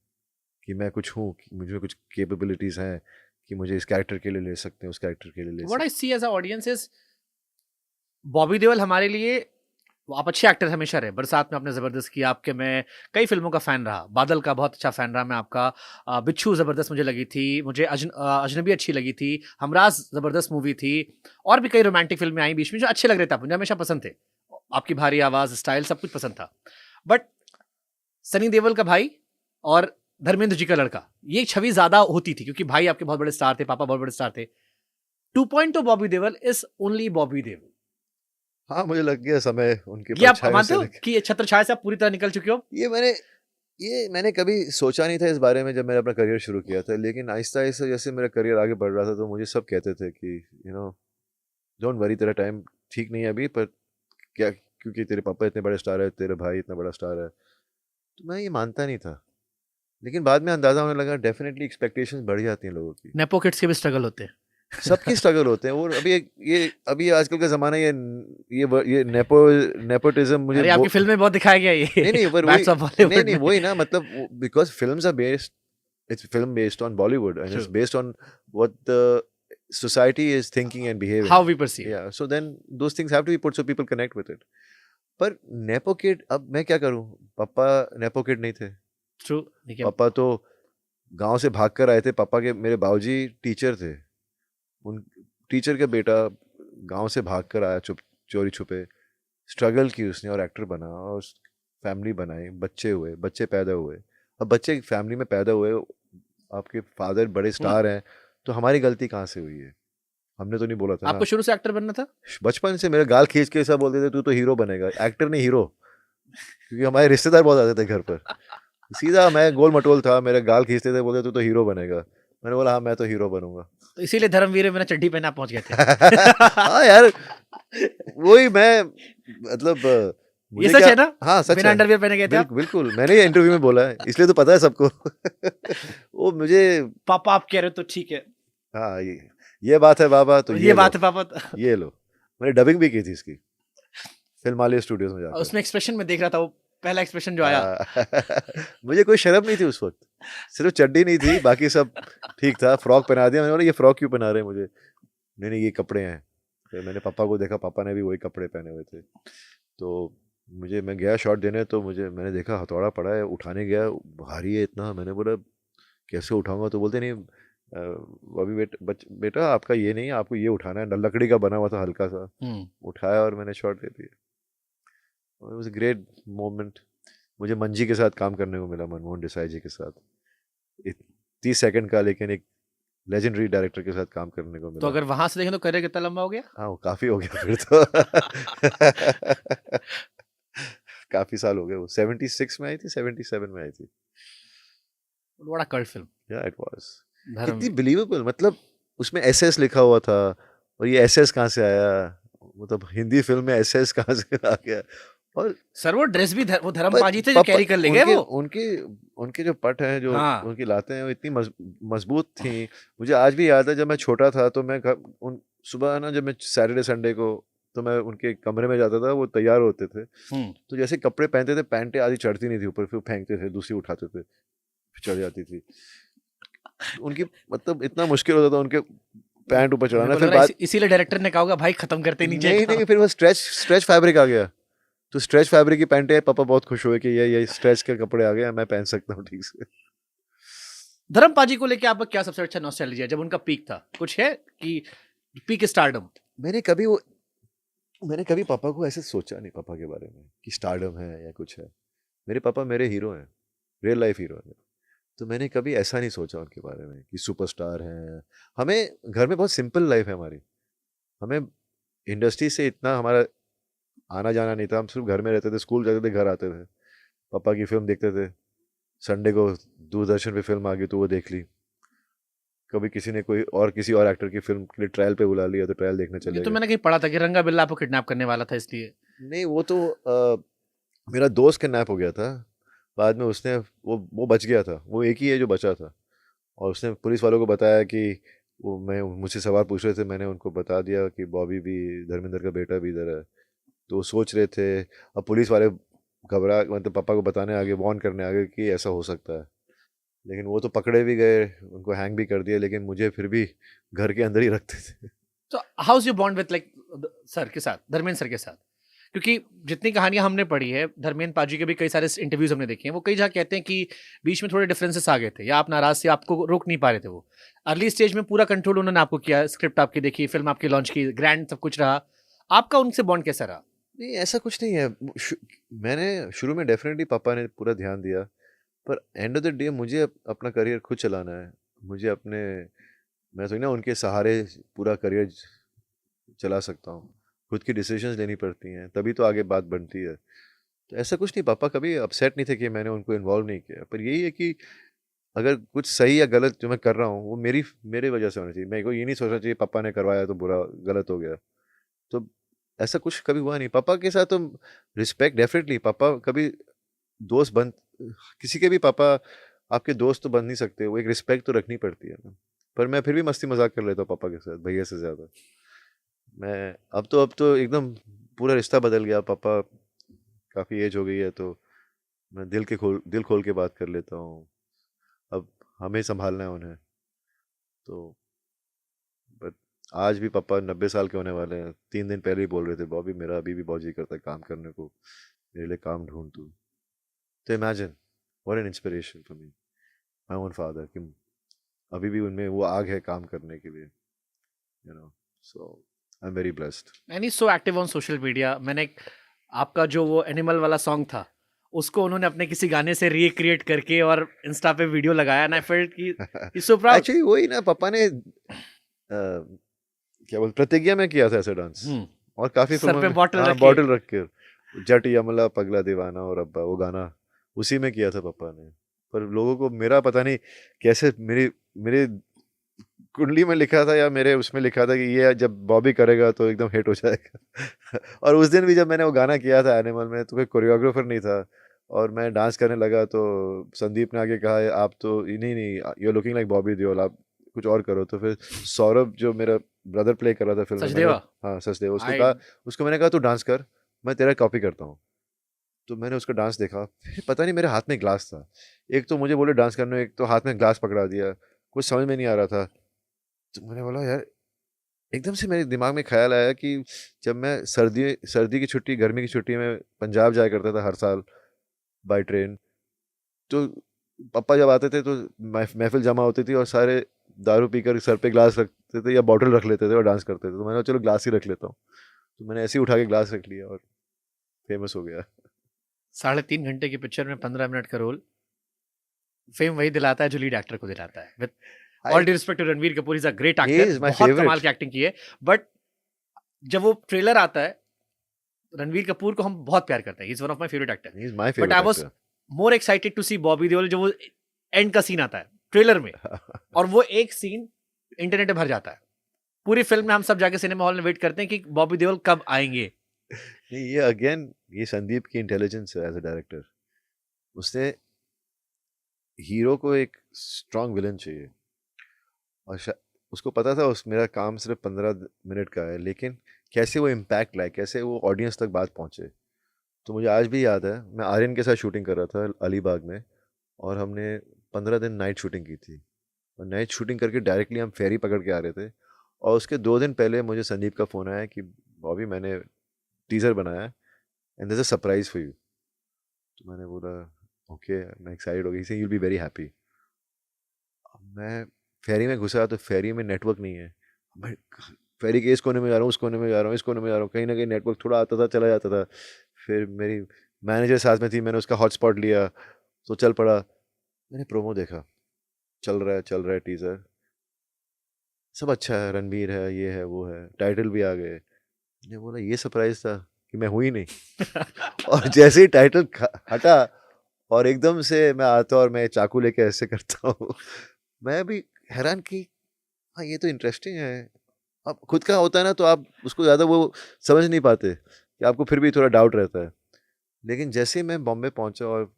कि मैं कुछ हूँ, कि मुझ में कुछ कैपेबिलिटीज़ हैं, कि मुझे इस कैरेक्टर के लिए ले सकते हैं, उस कैरेक्टर के लिए ले व्हाट सकते I see as a audience is Bobby Deol हमारे लिए, आप अच्छे एक्टर हमेशा रहे। बरसात में आपने जबरदस्त किया, आपके मैं कई फिल्मों का फैन रहा, बादल का बहुत अच्छा फैन रहा मैं आपका, बिच्छू जबरदस्त मुझे लगी थी, मुझे अजनबी अच्छी लगी थी, हमराज जबरदस्त मूवी थी, और भी कई रोमांटिक फिल्में आई बीच में जो अच्छे लग रहे थे, आप मुझे हमेशा पसंद थे, आपकी भारी आवाज, स्टाइल, सब कुछ पसंद था। बट सनी देओल का भाई और धर्मेंद्र जी का लड़का, ये छवि ज्यादा होती थी क्योंकि भाई आपके बहुत बड़े स्टार थे, पापा बहुत बड़े स्टार थे। 2.0 बॉबी देओल इज ओनली बॉबी देओल। हाँ, मुझे लग गया समय उनकी ये आप परछाइयों मानते से हो कि ये छत्र छाया से आप पूरी तरह निकल चुके हो? ये मैंने कभी सोचा नहीं था इस बारे में जब मैंने अपना करियर शुरू किया था, लेकिन आहिस्ता आहिस्ता जैसे मेरा करियर आगे बढ़ रहा था तो मुझे सब कहते थे कि डोंट वरी, तेरा टाइम ठीक नहीं है अभी, पर क्या, क्योंकि तेरे पापा इतने बड़े स्टार है, तेरे भाई इतना बड़ा स्टार है। तो मैं ये मानता नहीं था, लेकिन बाद में अंदाजा होने लगा, डेफिनेटली एक्सपेक्टेशंस बढ़ जाती हैं लोगों की। नेपो किड्स के भी स्ट्रगल होते हैं। सबकी स्ट्रगल होते हैं, और अभी आजकल का ज़माना, ये नेपोटिज्म मुझे अरे आपकी फिल्म में बहुत दिखाया गया नहीं ये नहीं, पर वही, बैट्स ऑफ नहीं बॉलीवुड नहीं, में। वही ना, मतलब because films are based, it's film based on Bollywood, and it's True. based on what the society is thinking and behaving. How we perceive. Yeah, so then those things have to be put so people connect with it. पर nepo kid, अब मैं क्या करूं? पापा nepo kid नहीं थे। True. देखिए पापा तो गांव से भाग कर आए थे। पापा के, मेरे बाबूजी टीचर थे। उन टीचर का बेटा गांव से भाग कर आया, चोरी छुपे, स्ट्रगल की उसने और एक्टर बना, और फैमिली बनाई, बच्चे हुए, बच्चे पैदा हुए। अब बच्चे फैमिली में पैदा हुए, आपके फादर बड़े स्टार हैं, तो हमारी गलती कहाँ से हुई है? हमने तो नहीं बोला था ना। आपको शुरू से एक्टर बनना था? बचपन से मेरा गाल खींच के सब बोलते थे तू तो हीरो बनेगा, एक्टर नहीं हीरो, क्योंकि हमारे रिश्तेदार बहुत आते थे घर पर। सीधा मैं गोल मटोल था, मेरे गाल खींचते थे, बोलते तू तो हीरो बनेगा। मैंने बोला हाँ, मैं तो हीरो बनूंगा। तो इसीलिए धर्मवीर में मैंने चड्डी पहना पहुंच गए थे। हाँ यार, वही मैं, मतलब ये मुझे सच क्या, है ना? हाँ सच बिना है, अंडरवियर पहने गए थे आप? बिल्कुल, मैंने ये इंटरव्यू में बोला है, इसलिए तो पता है सबको। वो मुझे, पापा आप कह रहे हो तो ठीक है। हाँ, ये बात है बाबा, तो ये बात है पापा। ये लो। मैंने डबिंग भी की थी इसकी, फिल्म वाले स्टूडियोज में जाकर। उसमें एक्सप्रेशन में देख रहा था, वो पहला एक्सप्रेशन जो आया। मुझे कोई शर्म नहीं थी उस वक्त, सिर्फ चड्डी नहीं थी, बाकी सब ठीक था। फ्रॉक पहना दिया, मैंने बोला ये फ्रॉक क्यों पहना रहे हैं मुझे? नहीं नहीं, ये कपड़े हैं। फिर मैंने पापा को देखा, पापा ने भी वही कपड़े पहने हुए थे। तो मैं गया शॉट देने, तो मैंने देखा हथौड़ा पड़ा है, उठाने गया, भारी है इतना। मैंने बोला कैसे उठाऊंगा? तो बोलते नहीं, अभी बेटा आपका ये नहीं है, आपको ये उठाना है। लकड़ी का बना हुआ था हल्का सा, उठाया और मैंने शॉट दे दिया। It was a great moment. मुझे मंजी के साथ काम करने को मिला, मनमोहन देसाई जी के साथ, 30 सेकंड का, लेकिन एक लेजेंडरी डायरेक्टर के साथ काम करने को मिला। तो अगर वहां से देखें तो करियर कितना लंबा हो गया? हाँ, वो काफी हो गया फिर तो। काफी साल हो गए। वो 76 में आई थी, 77 में आई थी। बड़ा कल्ट फिल्म। या इट वाज धर्म कितनी बिलीवेबल, मतलब उसमें एसएस लिखा हुआ था, और ये एसएस कहाँ से आया? मतलब हिंदी फिल्म में एसएस कहाँ से आ गया? और सर वो ड्रेस भी वो धर्मपाल जी थे जो कैरी कर ले गए। वो उनके जो पट हैं, जो हाँ। उनकी लातें हैं, वो इतनी मजबूत थी। मुझे आज भी याद है, जब मैं छोटा था तो मैं सुबह ना, जब मैं सैटरडे संडे को, तो मैं उनके कमरे में जाता था, वो तैयार होते थे, तो जैसे कपड़े पहनते थे, पैंटें आधी चढ़ती नहीं थी ऊपर, फिर फेंकते थे, दूसरी उठाते थे, चढ़ जाती थी उनकी। मतलब इतना मुश्किल होता था उनके पैंट ऊपर चढ़ाना। फिर बाद, इसीलिए डायरेक्टर ने कहा होगा भाई खत्म करते नीचे। नहीं, फिर वो स्ट्रेच फैब्रिक आ गया, तो स्ट्रेच फैब्रिक की पैंटें, पापा बहुत खुश हुए कि ये स्ट्रेच के कपड़े आ गए, मैं पहन सकता हूँ ठीक से। धर्मपाल जी को लेके आपका क्या सबसे अच्छा नॉस्टैल्जिया जब उनका पीक था? कुछ है कि पीक स्टारडम? मैंने कभी पापा को ऐसे सोचा नहीं, पापा के बारे में कि स्टारडम है या कुछ है। मेरे पापा मेरे हीरो हैं, रियल लाइफ हीरो हैं। तो मैंने कभी ऐसा नहीं सोचा उनके बारे में कि सुपरस्टार हैं। हमें घर में बहुत सिंपल लाइफ है हमारी। हमें इंडस्ट्री से इतना हमारा आना जाना नहीं था। हम सिर्फ घर में रहते थे, स्कूल जाते थे, घर आते थे, पापा की फिल्म देखते थे। संडे को दूरदर्शन पे फिल्म आ गई तो वो देख ली। कभी किसी ने कोई और किसी और एक्टर की फिल्म के लिए ट्रायल पे बुला लिया तो ट्रायल देखने ये चले तो गए। मैंने कहीं पढ़ा था कि रंगा बिल्ला आपको किडनैप करने वाला था इसलिए। नहीं, वो तो मेरा दोस्त किडनैप हो गया था। बाद में उसने वो बच गया था। वो एक ही है जो बचा था। और उसने पुलिस वालों को बताया कि वो मैं मुझसे सवाल पूछ रहे थे, मैंने उनको बता दिया कि बॉबी भी, धर्मेंद्र का बेटा भी इधर है। तो वो सोच रहे थे। अब पुलिस वाले घबरा, मतलब पापा को बताने आगे, वार्न करने आगे कि ऐसा हो सकता है। लेकिन वो तो पकड़े भी गए, उनको हैंग भी कर दिया, लेकिन मुझे फिर भी घर के अंदर ही रखते थे। तो how is your bond with like sir के साथ, धर्मेंद्र सर के साथ? क्योंकि जितनी कहानियां हमने पढ़ी है, धर्मेंद्र पाजी के भी कई सारे इंटरव्यूज हमने देखे हैं, वो कई जगह कहते हैं कि बीच में थोड़े डिफरेंसेस आ गए थे या आप नाराज थे, आपको रोक नहीं पा रहे थे। वो अर्ली स्टेज में पूरा कंट्रोल उन्होंने आपको किया, स्क्रिप्ट आपकी देखी, फिल्म आपकी लॉन्च की, ग्रैंड सब कुछ रहा। आपका उनसे बॉन्ड कैसा रहा? नहीं, ऐसा कुछ नहीं है। मैंने शुरू में डेफिनेटली पापा ने पूरा ध्यान दिया, पर एंड ऑफ द डे मुझे अपना करियर खुद चलाना है। मुझे अपने, मैं तो ना उनके सहारे पूरा करियर चला सकता हूँ। खुद की डिसीजंस लेनी पड़ती हैं, तभी तो आगे बात बनती है। तो ऐसा कुछ नहीं, पापा कभी अपसेट नहीं थे कि मैंने उनको इन्वॉल्व नहीं किया। पर यही है कि अगर कुछ सही या गलत जो मैं कर रहा हूँ वो मेरी वजह से होना चाहिए। मेरे को ये नहीं सोचना चाहिए पापा ने करवाया तो बुरा गलत हो गया। तो ऐसा कुछ कभी हुआ नहीं पापा के साथ। तो रिस्पेक्ट डेफिनेटली, पापा कभी दोस्त बन, किसी के भी पापा आपके दोस्त तो बन नहीं सकते। वो एक रिस्पेक्ट तो रखनी पड़ती है ना। पर मैं फिर भी मस्ती मजाक कर लेता हूँ पापा के साथ, भैया से ज़्यादा। मैं अब तो एकदम पूरा रिश्ता बदल गया। पापा काफ़ी एज हो गई है, तो मैं दिल खोल के बात कर लेता हूँ। अब हमें संभालना है उन्हें। तो बट आज भी पापा 90 साल के होने वाले हैं। 3 दिन पहले ही बोल रहे थे, बॉबी मेरा अभी भी बहुत जी करता है काम करने को, मेरे लिए काम ढूंढ तू। तो imagine, what an inspiration for me, my own father, कि अभी भी उनमें वो आग है काम करने के लिए, so I am very blessed. And he so active on social media. मैंने आपका जो वो एनिमल वाला सॉन्ग था, उसको उन्होंने अपने किसी गाने से रिक्रिएट करके और इंस्टा पे वीडियो लगाया, एंड आई फेल्ट कि ही सो प्राउड। एक्चुअली वही ना, पापा ने क्या बोल, प्रतिज्ञा में किया था ऐसा डांस। और काफी सर फिल्मों पे में, बॉटल हाँ, रख के। बॉटल रख के, जट यमला पगला दीवाना और अब्बा, वो गाना उसी में किया था पापा ने। पर लोगों को मेरा पता नहीं कैसे, मेरी मेरी कुंडली में लिखा था या मेरे उसमें लिखा था कि ये जब बॉबी करेगा तो एकदम हिट हो जाएगा। और उस दिन भी जब मैंने वो गाना किया था एनिमल में, तो कोई कोरियोग्राफर नहीं था और मैं डांस करने लगा, तो संदीप ने आगे कहा, आप तो नहीं नहीं, you are looking like Bobby Deol, आप कुछ और करो। तो फिर सौरभ जो मेरा ब्रदर प्ले कर रहा था फिल्म में, मैंने सचदेवा। हाँ सचदेव, आई उसको मैंने कहा तू डांस कर, मैं तेरा कॉपी करता हूँ। तो मैंने उसका डांस देखा, फिर पता नहीं मेरे हाथ में ग्लास था। एक तो मुझे बोले डांस करने, एक तो हाथ में ग्लास पकड़ा दिया। कुछ समझ में नहीं आ रहा था। तो मैंने बोला यार, एकदम से मेरे दिमाग में ख्याल आया कि जब मैं सर्दी की छुट्टी, गर्मी की छुट्टी में पंजाब जाया करता था हर साल बाय ट्रेन, तो पापा जब आते थे तो महफिल जमा होती थी और सारे दारू पीकर सर पे ग्लास रखते थे या बॉटल रख लेते थे और डांस करते थे। तो मैंने कहा चलो ग्लास ही रख लेता हूँ। तो मैंने ऐसे ही उठा के ग्लास रख लिया और फेमस हो गया। 3.5 घंटे की पिक्चर में 15 मिनट का रोल, फेम वही दिलाता है जो लीड एक्टर को दिलाता है। With all I due respect to Ranveer Kapoor, is a great he actor, is my बहुत कमाल फेवरेट, की एक्टिंग की है। बट जब वो ट्रेलर आता है, रणवीर कपूर को हम बहुत प्यार करते हैं, he is one of my favourite actor. He is my but favourite I was actor. More excited to see Bobby Deol, जो वो एंड का सीन आता है ट्रेलर में, और वो एक सीन इंटरनेट पे भर जाता है। पूरी फिल्म में हम सब जाके सिनेमा हॉल में वेट करते हैं कि बॉबी देओल कब आएंगे। नहीं, ये अगेन, ये संदीप की इंटेलिजेंस है एज अ डायरेक्टर। उसने हीरो को एक स्ट्रॉन्ग विलन चाहिए, और उसको पता था उस मेरा काम सिर्फ 15 मिनट का है, लेकिन कैसे वो इम्पैक्ट लाए, कैसे वो ऑडियंस तक बात पहुंचे। तो मुझे आज भी याद है, मैं आर्यन के साथ शूटिंग कर रहा था अलीबाग में, और हमने 15 दिन नाइट शूटिंग की थी। और नाइट शूटिंग करके डायरेक्टली हम फेरी पकड़ के आ रहे थे, और उसके 2 दिन पहले मुझे संदीप का फ़ोन आया कि बॉबी मैंने टीज़र बनाया है and there's a surprise for you. तो मैंने बोला ओके, मैं एक्साइटेड हो गई, से यूल बी वेरी हैप्पी। मैं फेरी में घुसा तो फेरी में नेटवर्क नहीं है। मैं फेरी के इस कोने में जा रहा हूँ, उस कोने में जा रहा हूँ, इस कोने में जा रहा हूँ, कहीं ना कहीं नेटवर्क थोड़ा आता था, चला जाता था। फिर मेरी मैनेजर साथ में थी, मैंने उसका हॉटस्पॉट लिया तो चल पड़ा। मैंने प्रोमो देखा, चल रहा है टीजर, सब अच्छा है, रणबीर है, ये है, वो है, टाइटल भी आ गए। मैंने बोला ये सरप्राइज था कि मैं हुई नहीं। और जैसे ही टाइटल हटा और एकदम से मैं आता और मैं चाकू लेके ऐसे करता हूँ, मैं भी हैरान कि हाँ ये तो इंटरेस्टिंग है। अब खुद का होता है ना तो आप उसको ज़्यादा वो समझ नहीं पाते, कि आपको फिर भी थोड़ा डाउट रहता है। लेकिन जैसे ही मैं बॉम्बे पहुंचा और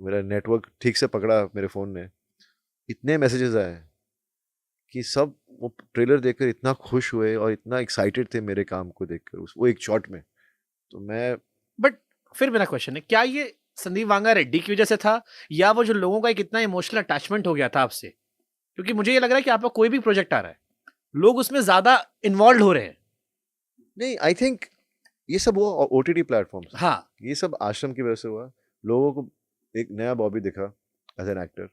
मेरा नेटवर्क ठीक से पकड़ा मेरे फ़ोन ने, इतने मैसेजेस आए कि सब वो ट्रेलर देखकर इतना खुश हुए और इतना एक्साइटेड थे मेरे काम को देखकर, वो एक शॉट में। तो मैं बट फिर मेरा क्वेश्चन है, क्या ये संदीप वांगा रेड्डी की वजह से था, या वो जो लोगों का एक इतना इमोशनल अटैचमेंट हो गया था आपसे? क्योंकि मुझे ये लग रहा है कि आपका कोई भी प्रोजेक्ट आ रहा है, लोग उसमें ज्यादा इन्वॉल्व हो रहे हैं। नहीं, आई थिंक ये सब हुआ ओटीटी प्लेटफॉर्म्स, हाँ, ये सब आश्रम की वजह से हुआ। लोगों को एक नया बॉबी दिखा एज एन एक्टर,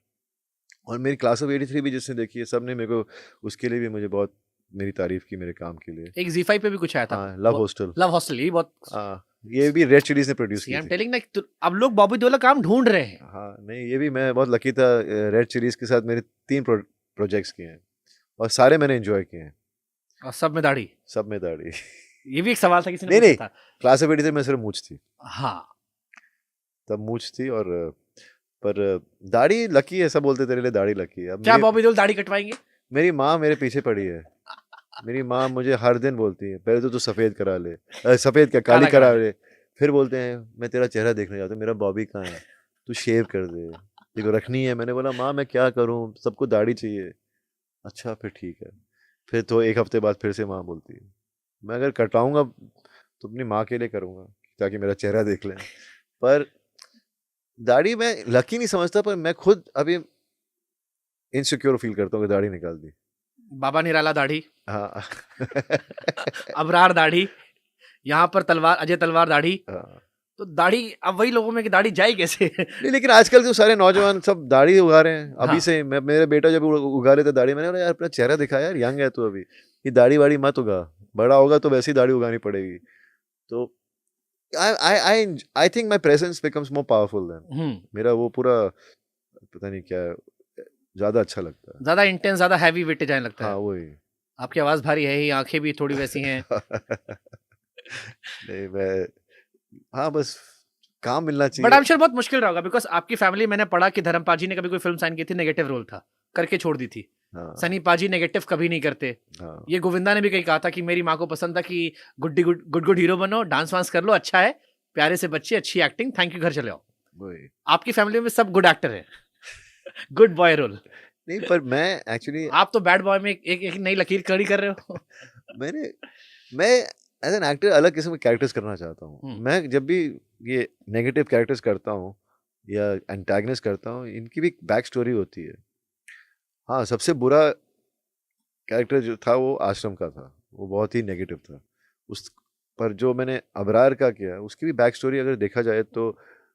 और मेरी क्लास ऑफ 83 भी जिसने देखी है, सब ने मेरे को उसके लिए भी मुझे बहुत मेरी तारीफ की मेरे काम के लिए। एक Z5 पे भी कुछ आया था, हाँ, लव हॉस्टल। लव हॉस्टल, ये बहुत। हाँ, ये भी रेड चिलीज ने प्रोड्यूस सी की आई एम थी। टेलिंग ना, अब लोग बॉबी देओल का काम ढूंढ रहे हैं। हाँ, नहीं ये भी मैं बहुत लकी था, रेड चिलीज के साथ मेरे 3 प्रोजेक्ट्स किए हैं और सारे मैंने एंजॉय किए हैं। और सब में दाढ़ी, सब में दाढ़ी। ये भी एक सवाल था, किसी ने नहीं पूछा नहीं, था। क्लास ऑफ 83 में सिर्फ मूछ थी, हाँ, तब मूछ थी। और पर दाढ़ी लकी है, सब बोलते तेरे लिए दाढ़ी लकी है। अब क्या बॉबी देओल दाढ़ी कटवाएंगे? मेरी माँ मेरे पीछे पड़ी है। मेरी माँ मुझे हर दिन बोलती है, पहले तो तू सफेद करा ले, सफेद क्या, काली काला करा करा ले। फिर बोलते हैं मैं तेरा चेहरा देखने जाता हूँ, मेरा बॉबी कहाँ है, तू शेव कर दे, तेरे को रखनी है। मैंने बोला माँ मैं क्या करूँ, सबको दाढ़ी चाहिए। अच्छा फिर ठीक है। फिर तो एक हफ्ते बाद फिर से माँ बोलती है, मैं अगर कटाऊंगा तो अपनी माँ के लिए करूंगा, ताकि मेरा चेहरा देख लें। पर दाढ़ी मैं लकी नहीं समझता, पर मैं खुद अभी इनसिक्योर फील करता हूँ कि दाढ़ी निकाल दी। बाबा निराला दाढ़ी, हाँ। अबरार दाढ़ी, यहाँ पर तलवार, अजय तलवार दाढ़ी। हाँ। तो दाढ़ी अब वही लोगों में कि दाढ़ी जाए कैसे? नहीं, लेकिन आजकल तो सारे नौजवान सब दाढ़ी उगा रहे हैं अभी हाँ, से। मैं, मेरे बेटा जब उगा रहे थे दाढ़ी, मैंने बोला यार अपना चेहरा दिखा यार, यंग है तू अभी, ये दाढ़ी वाड़ी मत उगा, बड़ा होगा तो वैसी दाढ़ी उगानी पड़ेगी। तो I think my presence becomes more powerful than, मेरा वो पूरा पता नहीं क्या है, ज्यादा अच्छा लगता है। ज्यादा इंटेंस, ज्यादा हैवी वेटेज आने लगता हाँ है। वही। आपकी आवाज भारी है ही, आंखें भी थोड़ी वैसी हैं। नहीं मैं, हाँ बस काम मिलना बट आई चाहिए। एम श्योर बहुत मुश्किल रहा होगा, बिकॉज आपकी फैमिली, मैंने पढ़ा कि धर्मपाल जी ने कभी कोई फिल्म साइन की थी, नेगेटिव रोल था, करके छोड़ दी थी। हाँ सनी पाजी नेगेटिव कभी नहीं करते। हाँ ये गोविंदा ने भी कहीं कहा था कि मेरी माँ को पसंद था कि गुड्डी गुड गुड गुड हीरो बनो, डांस वांस कर लो, अच्छा है, प्यारे से बच्चे, अच्छी एक्टिंग, थैंक यू, घर चले आओ। वही। आपकी फैमिली में सब गुड एक्टर हैं, गुड बॉय रोल। नहीं पर मैं एक्चुअली, आप तो बैड बॉय में एक नई लकीर खड़ी कर रहे हो। मैं एज एन एक्टर अलग किस्म के कैरेक्टर्स करना चाहता हूँ। मैं जब भी ये नेगेटिव कैरेक्टर्स करता हूँ या एंटागनिस्ट करता हूँ, इनकी भी बैक स्टोरी होती है। हाँ, सबसे बुरा कैरेक्टर जो था वो आश्रम का था, वो बहुत ही नेगेटिव था। उस पर जो मैंने अबरार का किया, उसकी भी बैक स्टोरी अगर देखा जाए तो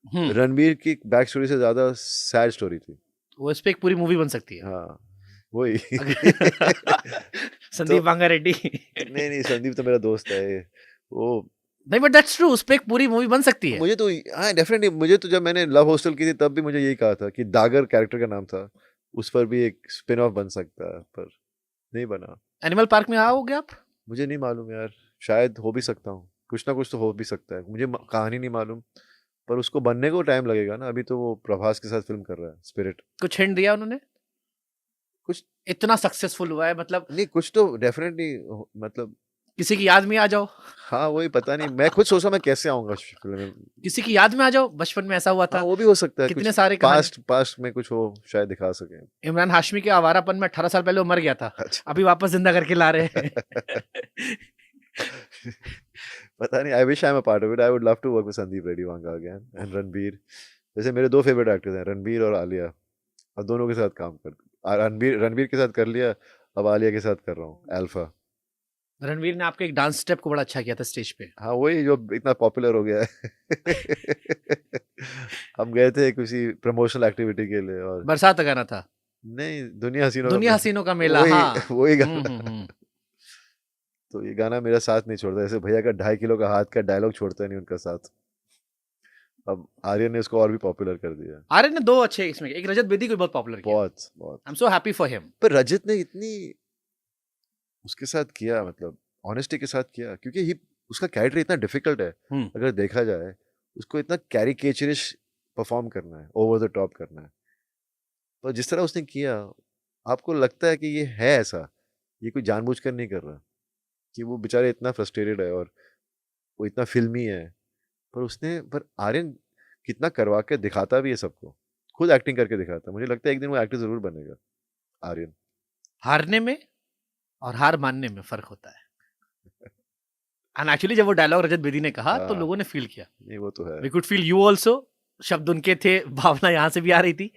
रणबीर की बैक स्टोरी से ज्यादा सैड स्टोरी थी। वो इस पे एक पूरी मूवी बन सकती है। हाँ वही। संदीप वांगा रेड्डी। नहीं संदीप तो मेरा दोस्त है वो। नहीं बट दैट्स ट्रू, उस पे एक पूरी मूवी बन सकती है। मुझे तो, हाँ डेफिनेटली, मुझे तो जब मैंने लव हॉस्टल की थी तब भी मुझे यही कहा था कि दागर कैरेक्टर का नाम था, उस पर भी एक स्पिन ऑफ बन सकता है, पर नहीं बना। एनिमल पार्क में आओगे आप? मुझे नहीं मालूम यार, शायद हो भी सकता हूँ, कुछ ना कुछ तो हो भी सकता है, मुझे कहानी नहीं मालूम, पर उसको बनने को टाइम लगेगा ना। अभी तो वो प्रभास के साथ फिल्म कर रहा है, स्पिरिट। कुछ हिंट दिया उन्होंने? कुछ इतना सक्सेसफुल हुआ है, मतलब नहीं, कुछ तो डेफिनेटली, मतलब किसी की याद में आ जाओ। हाँ वही, पता नहीं, मैं खुद सोचा मैं कैसे आऊंगा फिल्म में। किसी की याद में आ जाओ, बचपन में ऐसा हुआ था। हाँ वो भी हो सकता है, कितने कुछ सारे पास्ट में कुछ हो, शायद दिखा सके। इमरान हाशमी के आवारापन में 18 साल पहले वो मर गया था, अच्छा। अभी वापस जिंदा करके ला रहे हैं। पता नहीं, I wish I am a part of it. I would love to work with Sandeep Reddy Vanga again and Ranbir. वैसे मेरे 2 फेवरेट एक्टर्स हैं, रणबीर और आलिया, और दोनों के साथ काम कर, रणबीर के साथ कर लिया, अब आलिया के साथ कर रहा हूँ, अल्फा। रणवीर ने आपके एक डांस स्टेप को बड़ा अच्छा किया था स्टेज पे। हाँ वही जो इतना पॉपुलर हो गया है। हम गए थे किसी प्रमोशनल एक्टिविटी के लिए, और बरसात का गाना था, नहीं, दुनिया हसीनों दुनिया हसीनों का मेला। वही हाँ, वही गाना। तो ये गाना मेरा साथ नहीं छोड़ता, जैसे भैया का 2.5 किलो का हाथ का डायलॉग छोड़ता नहीं उनका साथ। अब आर्यन ने इसको और भी पॉपुलर कर दिया। आर्यन ने 2 अच्छे इसमें, एक रजत बेदी को भी बहुत पॉपुलर किया। बहुत आई बहुत। Am so happy for him. पर रजत ने इतनी उसके साथ किया, मतलब ऑनेस्टी के साथ किया, क्योंकि ही उसका कैरेक्टर इतना डिफिकल्ट है अगर देखा जाए, उसको इतना कैरिकेचरिश परफॉर्म करना है, ओवर द टॉप करना है, तो जिस तरह उसने किया आपको लगता है कि ये है ऐसा, ये कोई जानबूझकर नहीं कर रहा, कि वो बेचारे इतना फ्रस्ट्रेटेड है और वो इतना फिल्मी है, पर आर्यन कितना करवा के दिखाता भी है सबको, खुद एक्टिंग करके दिखाता है। मुझे लगता है एक दिन वो एक्टर जरूर बनेगा आर्यन। हारने में और हार मानने में फर्क होता है। एंड एक्चुअली जब वो डायलॉग रजत बेदी ने कहा तो हाँ। लोगों ने फील किया, नहीं वो तो है। We could feel you also. शब्द उनके थे, भावना यहाँ से भी आ रही थी,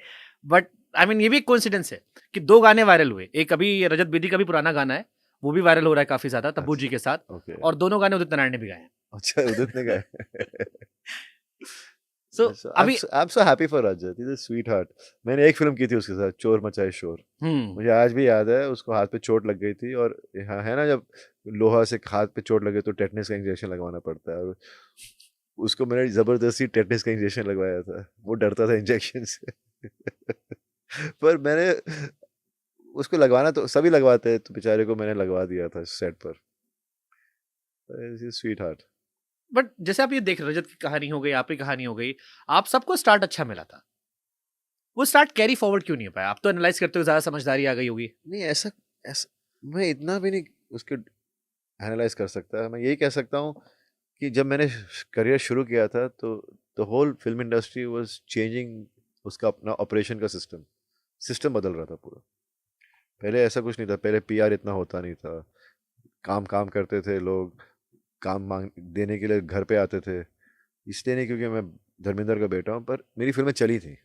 बट आई मीन ये भी एक कोइंसिडेंस है कि 2 गाने वायरल हुए। एक अभी रजत बेदी का भी पुराना गाना है, वो भी वायरल हो रहा है काफी ज्यादा तब्बू जी के साथ, ओके। और दोनों गाने उदित नारायण ने भी गाए हैं। अच्छा उदित ने गाए। सो अभी I'm so happy for Rajat. He's a sweetheart. मैंने एक फिल्म की थी उसके साथ, चोर मचाए शोर। मुझे आज भी याद है, उसको हाथ पे चोट लग गई थी, और यहाँ है ना जब लोहा से हाथ पे चोट लगे तो टेटनस का इंजेक्शन लगवाना पड़ता है, और उसको मैंने जबरदस्ती टेटनस का इंजेक्शन लगवाया था, वो डरता था इंजेक्शन से। पर मैंने उसको लगवाना, तो सभी लगवाते हैं, तो बेचारे को मैंने लगवा दिया था सेट पर। Sweet heart. बट जैसे आप ये देख रहे, रजत की कहानी हो गई, आपकी कहानी हो गई, आप सबको स्टार्ट अच्छा मिला था, वो स्टार्ट कैरी फॉरवर्ड क्यों नहीं हो पाया? आप तो एनालाइज करते हो, ज्यादा समझदारी आ गई होगी। नहीं ऐसा ऐसा मैं इतना भी नहीं उसके एनालाइज कर सकता। मैं यही कह सकता हूँ कि जब मैंने करियर शुरू किया था तो the whole film industry was changing, उसका अपना ऑपरेशन का सिस्टम बदल रहा था पूरा। पहले ऐसा कुछ नहीं था, पहले पीआर इतना होता नहीं था, काम काम करते थे लोग, काम मांग देने के लिए घर पे आते थे, इसलिए नहीं क्योंकि मैं धर्मेंद्र का बेटा हूँ, पर मेरी फिल्में चली थी,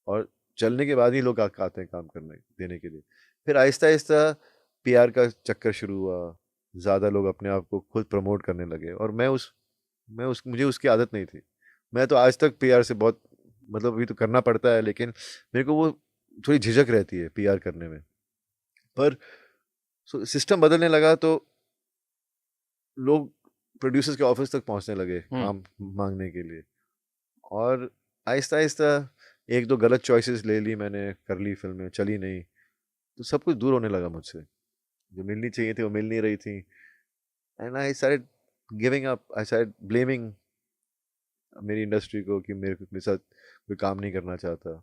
और चलने के बाद ही लोग आते हैं काम करने देने के लिए। फिर आहिस्ता आहिस्ता पीआर का चक्कर शुरू हुआ, ज़्यादा लोग अपने आप को खुद प्रमोट करने लगे, और मुझे उसकी आदत नहीं थी। मैं तो आज तक पीआर से बहुत, मतलब अभी तो करना पड़ता है, लेकिन मेरे को वो थोड़ी झिझक रहती है पीआर करने में। पर सिस्टम बदलने लगा तो लोग प्रोड्यूसर्स के ऑफिस तक पहुंचने लगे काम मांगने के लिए, और आहिस्ता आहिस्ता 1-2 गलत चॉइसेस ले ली मैंने, कर ली फिल्में, चली नहीं, तो सब कुछ दूर होने लगा मुझसे, जो मिलनी चाहिए थी वो मिल नहीं रही थी, and I started giving up, I started blaming मेरी इंडस्ट्री को कि मेरे साथ कोई काम नहीं करना चाहता,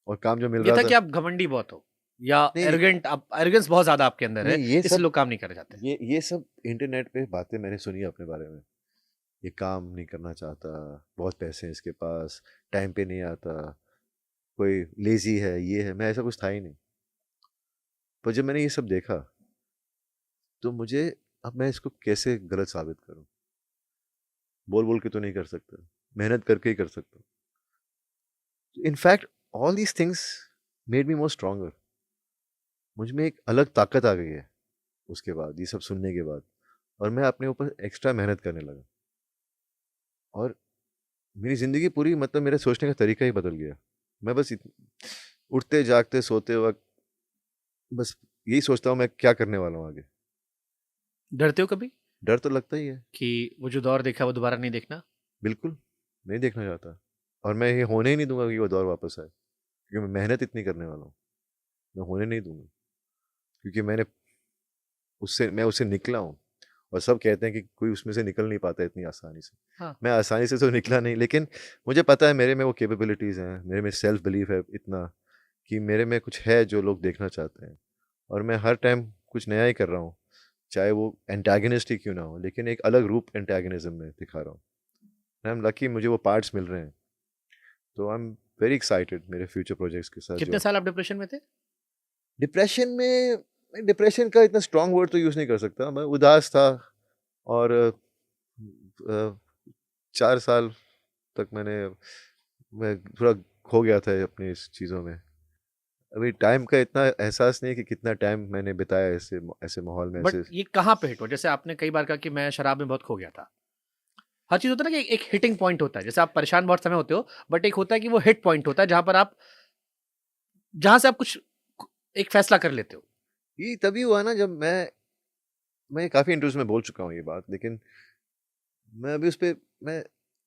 और काम जो मिल ये रहा था था। कि आप घमंडी बहुत हो, या नहीं एरोगेंट, आप एरोगेंस बहुत ज्यादा आपके अंदर है, नहीं, ये इसलिए सब लोग काम नहीं करना चाहते। ये सब इंटरनेट पे बातें मैंने सुनी अपने बारे में, ये काम नहीं करना चाहता, बहुत पैसे हैं इसके पास, टाइम पे नहीं आता, कोई लेजी है, ये है। मैं ऐसा कुछ था ही नहीं। पर जब मैंने ये सब देखा तो मुझे, अब मैं इसको कैसे गलत साबित करूं? बोल बोल के तो नहीं कर सकता, मेहनत करके ही कर सकता हूं। In fact all these things made me more stronger. मुझ में एक अलग ताकत आ गई है उसके बाद, ये सब सुनने के बाद, और मैं अपने ऊपर एक्स्ट्रा मेहनत करने लगा, और मेरी ज़िंदगी पूरी, मतलब मेरे सोचने का तरीका ही बदल गया। मैं बस उठते जागते सोते वक्त बस यही सोचता हूँ मैं क्या करने वाला हूँ आगे। डरते हो कभी डर तो लगता ही है, कि वो जो दौर देखा वो दोबारा नहीं देखना? बिल्कुल नहीं देखना चाहता, और मैं ये होने ही नहीं दूंगा कि वो दौर वापस आए, क्योंकि मैं मेहनत इतनी करने वाला हूँ, मैं होने नहीं दूंगा, क्योंकि मैं उससे निकला हूँ, और सब कहते हैं कि कोई उसमें से निकल नहीं पाता इतनी आसानी से। हाँ। मैं आसानी से तो निकला नहीं, लेकिन मुझे पता है मेरे में वो कैपेबिलिटीज़ हैं, मेरे में सेल्फ बिलीफ है इतना कि मेरे में कुछ है जो लोग देखना चाहते हैं, और मैं हर टाइम कुछ नया ही कर रहा हूँ, चाहे वो एंटागनिस्ट ही क्यों ना हो, लेकिन एक अलग रूप एंटागनिज्म में दिखा रहा हूँ। आई एम लकी, मुझे वो पार्ट्स मिल रहे हैं, तो आई एम वेरी एक्साइटेड मेरे फ्यूचर प्रोजेक्ट्स के साथ। कितने साल आप डिप्रेशन में थे? डिप्रेशन का इतना स्ट्रॉन्ग वर्ड तो यूज़ नहीं कर सकता, मैं उदास था, और 4 साल तक मैं थोड़ा खो गया था अपनी इस चीज़ों में। अभी टाइम का इतना एहसास नहीं है कि कितना टाइम मैंने बिताया ऐसे माहौल में, बट ऐसे। ये कहाँ पे हिट हुआ? जैसे आपने कई बार कहा कि मैं शराब में बहुत खो गया था। हर चीज होता है ना कि एक हिटिंग पॉइंट होता है, जैसे आप परेशान बहुत समय होते हो, बट एक होता है कि वो हिट पॉइंट होता है जहां से आप कुछ एक फैसला कर लेते हो। ये तभी हुआ ना जब मैं मैं काफ़ी इंटरव्यूज में बोल चुका हूँ ये बात, लेकिन मैं अभी उस पे मैं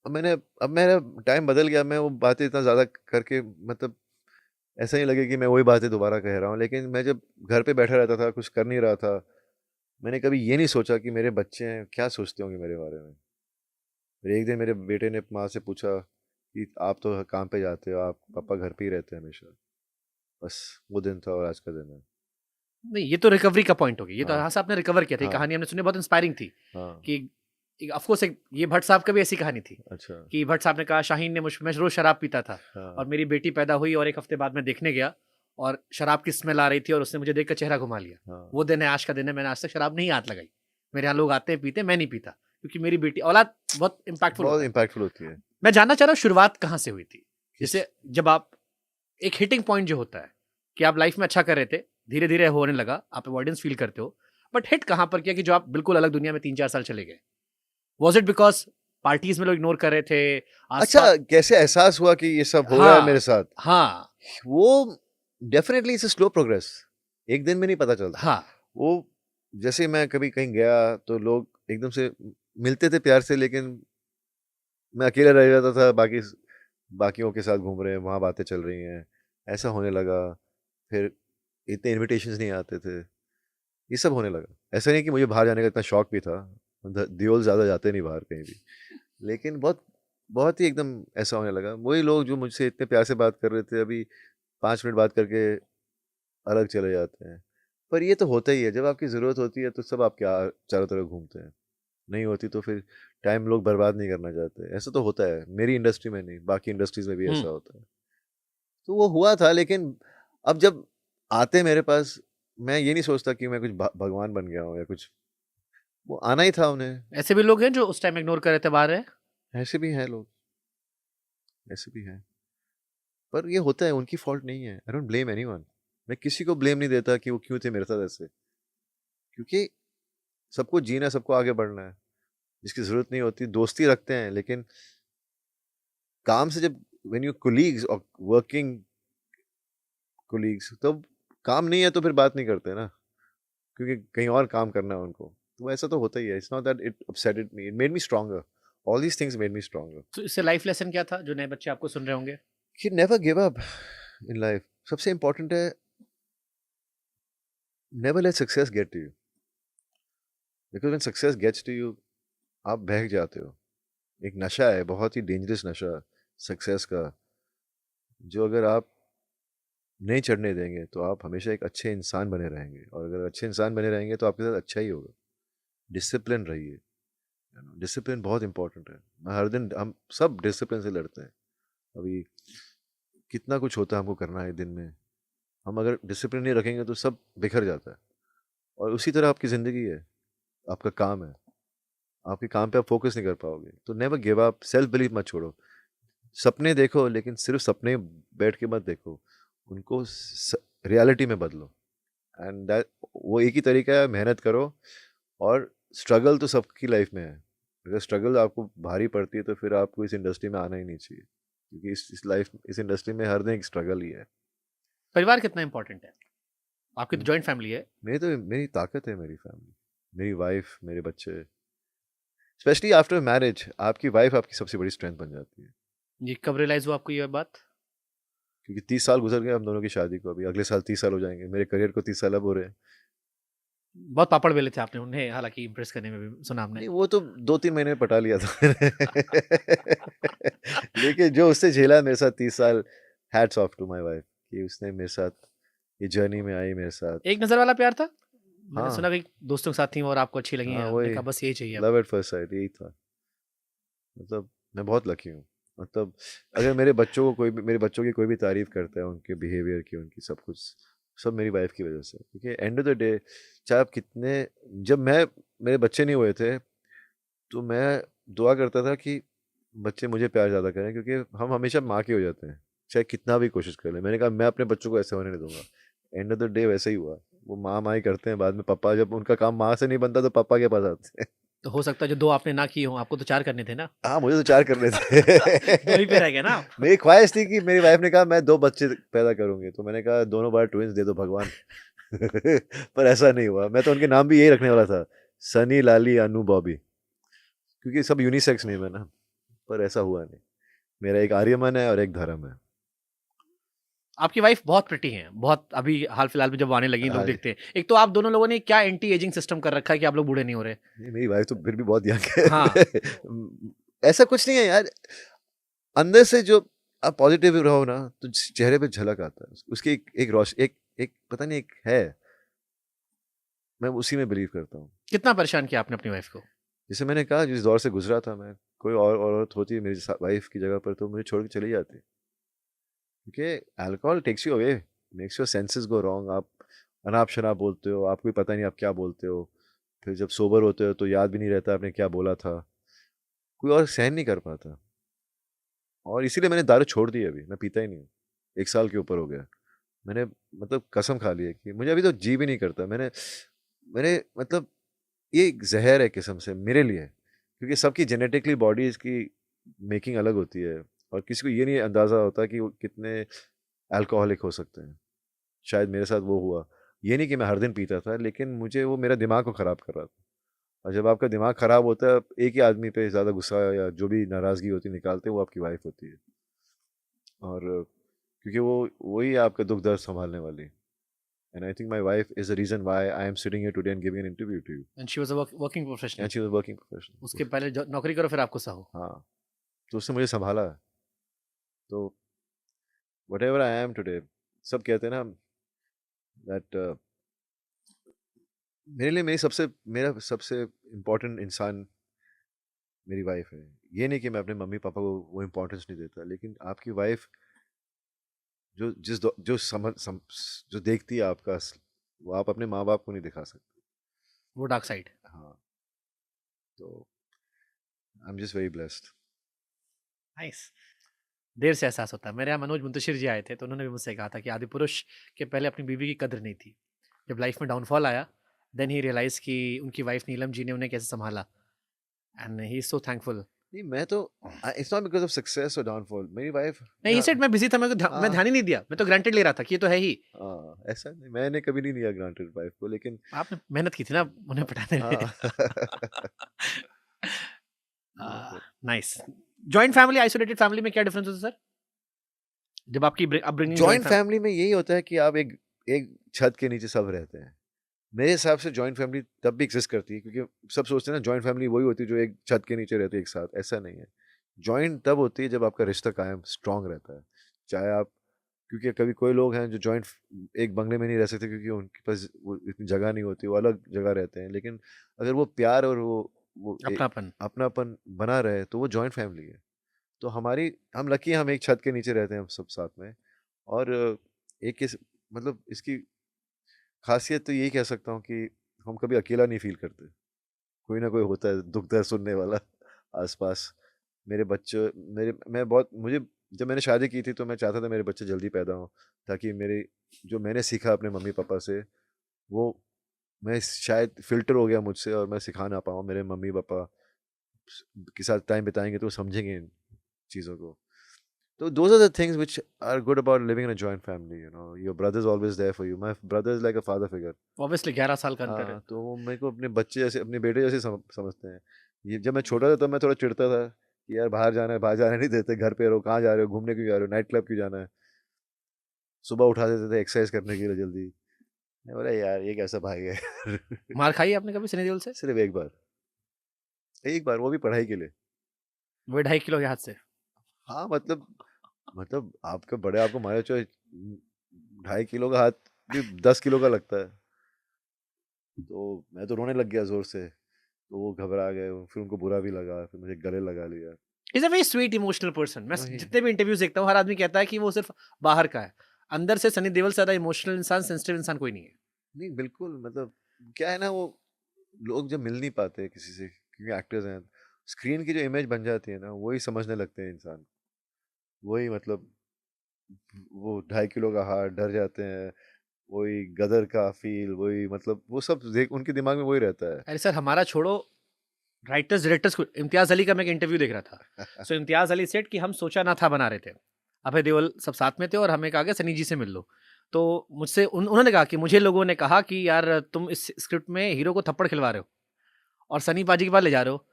अब मेरा टाइम बदल गया, मैं वो बातें इतना ज़्यादा करके मतलब ऐसा नहीं लगे कि मैं वही बातें दोबारा कह रहा हूँ। लेकिन मैं जब घर पे बैठा रहता था, कुछ कर नहीं रहा था, मैंने कभी ये नहीं सोचा कि मेरे बच्चे हैं, क्या सोचते होंगे मेरे बारे में। फिर एक दिन मेरे बेटे ने माँ से पूछा कि आप तो काम पे जाते हो, आप पापा घर पे ही रहते हैं हमेशा। बस वो दिन था और आज का दिन है। नहीं, ये तो रिकवरी का पॉइंट हो गया। ये तो हाँ, यहाँ से आपने रिकवर किया था। ये हाँ, कहानी हमने सुनी, बहुत इंस्पायरिंग थी हाँ, कि ऑफ कोर्स एक ये भट्ट साहब का भी ऐसी कहानी थी अच्छा, कि भट्ट साहब ने कहा शाहीन ने मैं रोज शराब पीता था हाँ, और मेरी बेटी पैदा हुई और एक हफ्ते बाद मैं देखने गया और शराब की स्मेल आ रही थी और उसने मुझे देखकर चेहरा घुमा लिया। हाँ, वो दिन है, आज का दिन है, मैंने आज तक शराब नहीं हाथ लगाई। मेरे यहाँ लोग आते हैं पीते, मैं नहीं पीता क्योंकि मेरी बेटी औलाद बहुत इम्पैक्टफुल बहुत होता है। इम्पैक्टफुल होती है। मैं जानना चाह रहा हूँ शुरुआत कहाँ से हुई थी? किस जैसे जब आप एक हिटिंग पॉइंट जो होता है कि आप लाइफ में अच्छा कर रहे थे, धीरे धीरे होने लगा, आप अवॉइडेंस फील करते हो, बट हिट कहाँ पर किया कि जो आप बिल्कुल अलग दुनिया में 3-4 साल चले गए? वॉज इट बिकॉज पार्टीज में लोग इग्नोर कर रहे थे, अच्छा, आसपास? कैसे एहसास हुआ कि ये सब हो रहा है हाँ, मेरे साथ? हाँ, वो definitely it's a slow progress. एक दिन में नहीं पता चलता। हाँ, वो जैसे मैं कभी कहीं गया तो लोग एकदम से मिलते थे प्यार से, लेकिन मैं अकेला रह जाता था, बाकियों के साथ घूम रहे हैं, वहाँ बातें चल रही हैं, ऐसा होने लगा। फिर इतने इन्विटेशंस नहीं आते थे, ये सब होने लगा। ऐसा नहीं कि मुझे बाहर जाने का इतना शौक भी था, दियोल ज़्यादा जाते नहीं बाहर कहीं भी, लेकिन बहुत बहुत ही एकदम ऐसा होने लगा। वही लोग जो मुझसे इतने प्यार से बात कर रहे थे, अभी 5 मिनट बात करके अलग चले जाते हैं। पर ये तो होता ही है, जब आपकी ज़रूरत होती है तो सब आपके चारों तरफ घूमते हैं, नहीं होती तो फिर टाइम लोग बर्बाद नहीं करना चाहते। ऐसा तो होता है, मेरी इंडस्ट्री में नहीं, बाकी इंडस्ट्रीज में भी हुँ, ऐसा होता है। तो वो हुआ था, लेकिन अब जब आते मेरे पास, मैं ये नहीं सोचता कि मैं कुछ भगवान बन गया हूँ या कुछ। वो आना ही था उन्हें। ऐसे भी लोग हैं जो उस टाइम इग्नोर कर रहे थे, बाहर हैं? ऐसे भी हैं लोग, ऐसे भी हैं। पर ये होता है, उनकी फॉल्ट नहीं है। I don't blame anyone. मैं किसी को ब्लेम नहीं देता कि वो क्यों थे मेरे साथ ऐसे, क्योंकि सबको जीना है, सबको आगे बढ़ना है। जिसकी ज़रूरत नहीं होती दोस्ती रखते हैं, लेकिन काम से जब व्हेन यू कोलीग्स और वर्किंग कोलीग्स, तब काम नहीं है तो फिर बात नहीं करते ना, क्योंकि कहीं और काम करना है उनको। तो ऐसा तो होता ही है। It's not that it upsetted me, it made me stronger. All these things made me stronger. तो इससे लाइफ लेसन क्या था जो नए बच्चे आपको सुन रहे होंगे? कि never give up in life. सबसे इंपॉर्टेंट है, never let success get to you, because when success gets to you, आप बहक जाते हो। एक नशा है, बहुत ही डेंजरस नशा सक्सेस का, जो अगर आप नहीं चढ़ने देंगे तो आप हमेशा एक अच्छे इंसान बने रहेंगे, और अगर अच्छे इंसान बने रहेंगे तो आपके साथ अच्छा ही होगा। डिसिप्लिन रहिए। डिसिप्लिन बहुत इंपॉर्टेंट है। मैं हर दिन, हम सब डिसिप्लिन से लड़ते हैं। अभी कितना कुछ होता है हमको करना है दिन में, हम अगर डिसिप्लिन नहीं रखेंगे तो सब बिखर जाता है। और उसी तरह आपकी ज़िंदगी है, आपका काम है, आपके काम पे आप फोकस नहीं कर पाओगे। तो never give up, self believe मत छोड़ो। सपने देखो, लेकिन सिर्फ सपने बैठ के मत देखो, उनको रियलिटी में बदलो। एंड दैट, वो एक ही तरीका है, मेहनत करो। और स्ट्रगल तो सबकी लाइफ में है। अगर स्ट्रगल आपको भारी पड़ती है तो फिर आपको इस इंडस्ट्री में आना ही नहीं चाहिए, क्योंकि इस इंडस्ट्री में हर दिन एक स्ट्रगल ही है। परिवार कितना इंपॉर्टेंट है? आपकी तो जॉइंट फैमिली है। मेरी ताकत है मेरी फैमिली, मेरी वाइफ, मेरे बच्चे। स्पेशली आफ्टर मैरिज, आपकी वाइफ आपकी सबसे बड़ी स्ट्रेंथ बन जाती है। ये कब रियलाइज हुआ आपको ये बात? क्योंकि 30 साल गुजर गए हम दोनों की शादी को, अभी अगले साल 30 साल हो जाएंगे, मेरे करियर को 30 साल अब हो रहे हैं। बहुत पापड़ बेले थे आपने उन्हें, हालांकि इम्प्रेस करने में भी सुना हमने। नहीं, वो तो 2-3 महीने में पटा लिया था लेकिन जो उससे झेला है मेरे साथ 30 साल, hats off to my wife, कि उसने मेरे साथ ये जर्नी में आई मेरे साथ। एक नजर वाला प्यार था? मैंने हाँ, सुना कि दोस्तों के साथ थी वो और आपको अच्छी लगी हैं, हाँ, आपने वही कहा बस यही चाहिए अब। लव एट फर्स्ट साइट, यही था। मतलब मैं बहुत लकी हूँ। मतलब अगर मेरे बच्चों की कोई भी तारीफ करता है, उनके बिहेवियर की, उनकी सब कुछ, सब मेरी वाइफ की वजह से। क्योंकि एंड ऑफ द डे, चाहे आप कितने, जब मेरे बच्चे नहीं हुए थे तो मैं दुआ करता था कि बच्चे मुझे प्यार ज़्यादा करें, क्योंकि हम हमेशा माँ के हो जाते हैं, चाहे कितना भी कोशिश कर लें। मैंने कहा मैं अपने बच्चों को ऐसे होने नहीं दूंगा। एंड ऑफ द डे वैसे ही हुआ। वो माँ ही करते हैं, बाद में पापा, जब उनका काम माँ से नहीं बनता तो पापा के पास आते हैं। तो हो सकता है जो 2 आपने ना किए हों, आपको तो 4 करने थे ना? हाँ, मुझे तो 4 करने थे 2 ही पे रह गए ना आप। मेरी ख्वाहिश थी कि मेरी वाइफ ने कहा मैं 2 बच्चे पैदा करूंगी, तो मैंने कहा दोनों बार ट्विंस दे दो भगवान पर ऐसा नहीं हुआ। मैं तो उनके नाम भी यही रखने वाला था, सनी, लाली, अनु, बॉबी, क्योंकि सब यूनिसेक्स नेम है ना, पर ऐसा हुआ नहीं। मेरा एक आर्यमन है और एक धर्म है। आपकी वाइफ बहुत प्रिटी हैं, बहुत अभी हाल फिलहाल में जब वो आने लगी लोग हाँ जी। देखते हैं। एक तो आप दोनों लोगों ने क्या एंटी एजिंग सिस्टम कर रखा है कि आप लोग बूढ़े नहीं हो रहे। नहीं, मेरी वाइफ तो फिर भी बहुत यंग है। हाँ। ऐसा कुछ नहीं है यार, अंदर से जो आप पॉजिटिव रहो ना तो चेहरे पे झलक आता है उसकी, एक रोश एक एक पता नहीं एक है, मैं उसी में बिलीव करता हूँ। कितना परेशान किया आपने अपनी वाइफ को? जैसे मैंने कहा, जिस दौर से गुजरा था मैं, कोई और औरत होती है मेरी वाइफ की जगह पर तो मुझे छोड़ के चली जाती, क्योंकि alcohol takes you away, makes your senses go wrong. आप अनाप शनाप बोलते हो, आपको भी पता नहीं आप क्या बोलते हो, फिर जब सोबर होते हो तो याद भी नहीं रहता आपने क्या बोला था, कोई और सहन नहीं कर पाता। और इसीलिए मैंने दारू छोड़ दी, अभी मैं पीता ही नहीं हूँ, 1 साल के ऊपर हो गया। मैंने मतलब कसम खा ली है कि मुझे अभी तो जी भी नहीं करता। मैंने मैंने मतलब ये एक जहर है किस्म से मेरे लिए, क्योंकि सबकी जेनेटिकली बॉडी इसकी मेकिंग अलग होती है, और किसी को ये नहीं अंदाज़ा होता कि वो कितने अल्कोहलिक हो सकते हैं। शायद मेरे साथ वो हुआ, ये नहीं कि मैं हर दिन पीता था, लेकिन मुझे वो मेरा दिमाग को ख़राब कर रहा था। और जब आपका दिमाग ख़राब होता है, एक ही आदमी पे ज़्यादा गुस्सा या जो भी नाराज़गी होती है निकालते हैं, वो आपकी वाइफ होती है। और क्योंकि वो वही है आपका दुख दर्द संभालने वाली। And I think my wife is the reason why I am sitting here today and giving an interview to you. And she was a working professional. And she was working professional. उसके पहले नौकरी करो फिर आपको सहो। हाँ, तो उसने मुझे संभाला। तो whatever I am today, सब कहते हैं ना that मेरे लिए मेरा सबसे इम्पोर्टेंट इंसान मेरी वाइफ है। ये नहीं कि मैं अपने मम्मी पापा को वो इम्पोर्टेंस नहीं देता, लेकिन आपकी वाइफ जो जो देखती है आपका, वो आप अपने माँ बाप को नहीं दिखा सकते। वो डार्क साइड। हाँ, तो I am just very blessed. Nice. देर से एहसास होता है। मेरे यहाँ मनोज मुंतशिर जी आए थे तो उन्होंने भी मुझसे कहा था कि आदि पुरुष के पहले अपनी बीवी की कद्र नहीं थी। जब लाइफ में डाउनफॉल आया देन ही रियलाइज कि उनकी वाइफ नीलम जी ने उन्हें कैसे संभाला and he is so thankful. नहीं, मैं तो it's not because of success और डाउनफॉल। मेरी वाइफ नहीं ही सेड मैं बिजी था, मैं हाँ ध्यान ही नहीं दिया, मैं तो ग्रांटेड ले रहा था कि ये तो है ही। हाँ, ऐसा नहीं, मैंने कभी नहीं लिया ग्रांटेड वाइफ को, लेकिन आपने मेहनत की थी ना उन्हें पटाने में। हाँ nice. Joint family isolated family में क्या डिफरेंस होता है सर? जब आपकी अपब्रिंगिंग जॉइंट फैमिली में यही होता है कि आप एक एक छत के नीचे सब रहते हैं। मेरे हिसाब से जॉइंट फैमिली तब भी एग्जिस्ट करती है, क्योंकि सब सोचते हैं ना जॉइंट फैमिली वही होती है जो एक छत के नीचे रहते हैं एक साथ। ऐसा नहीं है। जॉइंट तब होती है जब आपका रिश्ता कायम स्ट्रांग रहता है। चाहे आप, क्योंकि कभी कोई लोग हैं जो जॉइंट एक बंगले में नहीं रह सकते क्योंकि उनके पास वो इतनी जगह नहीं होती, वो अलग जगह रहते हैं, लेकिन अगर वो प्यार और वो अपनापन। अपनापन बना रहे तो वो जॉइंट फैमिली है। तो हम लकी हैं, हम एक छत के नीचे रहते हैं हम सब साथ में। और मतलब इसकी खासियत तो यही कह सकता हूँ कि हम कभी अकेला नहीं फील करते। कोई ना कोई होता है दुख दर्द सुनने वाला आसपास। मेरे बच्चे मेरे मैं बहुत मुझे जब मैंने शादी की थी तो मैं चाहता था मेरे बच्चे जल्दी पैदा हों, ताकि मेरे जो मैंने सीखा अपने मम्मी पापा से, वो मैं शायद फ़िल्टर हो गया मुझसे और मैं सिखा ना पाऊँ। मेरे मम्मी पापा के साथ टाइम बिताएंगे तो समझेंगे इन चीज़ों को। So those are the things which are good about living in a joint family. You know, your brother's always there for you. My brother is like a father figure. Obviously 11 साल का अंतर है। हाँ, तो वो मेरे को अपने बच्चे जैसे, अपने बेटे जैसे समझते हैं। ये जब मैं छोटा था तब मैं थोड़ा चिढ़ता था कि यार बाहर जाने नहीं देते, घर पे रहो, कहाँ जा रहे हो, घूमने क्यों जा रहे हो, नाइट क्लब क्यों जाना है। सुबह उठा देते थे एक्सरसाइज करने के लिए जल्दी। मैं बोला यार ये कैसा भाई है। मार खाई आपने कभी सनी देओल से? सिर्फ एक बार वो भी पढ़ाई के लिए। वो 2.5 किलो के हाथ से। हाँ, मतलब आपके बड़े आपको मारे, चाहे 2.5 किलो का हाथ भी 10 किलो का लगता है। तो मैं तो रोने लग गया जोर से, तो वो घबरा गए, फिर उनको बुरा भी लगा, फिर मुझे गले लगा लिया। Is a very sweet emotional person. मैं वही। जितने भी इंटरव्यूज देखता हूँ हर आदमी कहता है कि वो सिर्फ बाहर का है, अंदर से सनी देओल से ज्यादा इमोशनल इंसान, सेंसिटिव इंसान कोई नहीं है। नहीं बिल्कुल, मतलब क्या है ना, वो लोग जब मिल नहीं पाते किसी से, क्योंकि एक्टर्स हैं, स्क्रीन की जो इमेज बन जाती है ना, वही समझने लगते हैं इंसान। वही मतलब वो 2.5 किलो का हाथ, डर जाते हैं, वही गदर का फील, वही मतलब वो सब देख उनके दिमाग में वही रहता है। अरे सर हमारा छोड़ो, राइटर्स डायरेक्टर्स को, इम्तियाज अली का मैं एक इंटरव्यू देख रहा था। सो इम्तियाज अली सेट कि हम सोचा ना था बना रहे थे, अभय देओल सब साथ में थे और हमें कहा गया सनी जी से मिल लो। तो मुझसे उन्होंने कहा कि मुझे लोगों ने कहा कि यार तुम इस स्क्रिप्ट में हीरो को थप्पड़ खिलवा रहे हो। और सनी पाजी के पास ले जा रहे हो,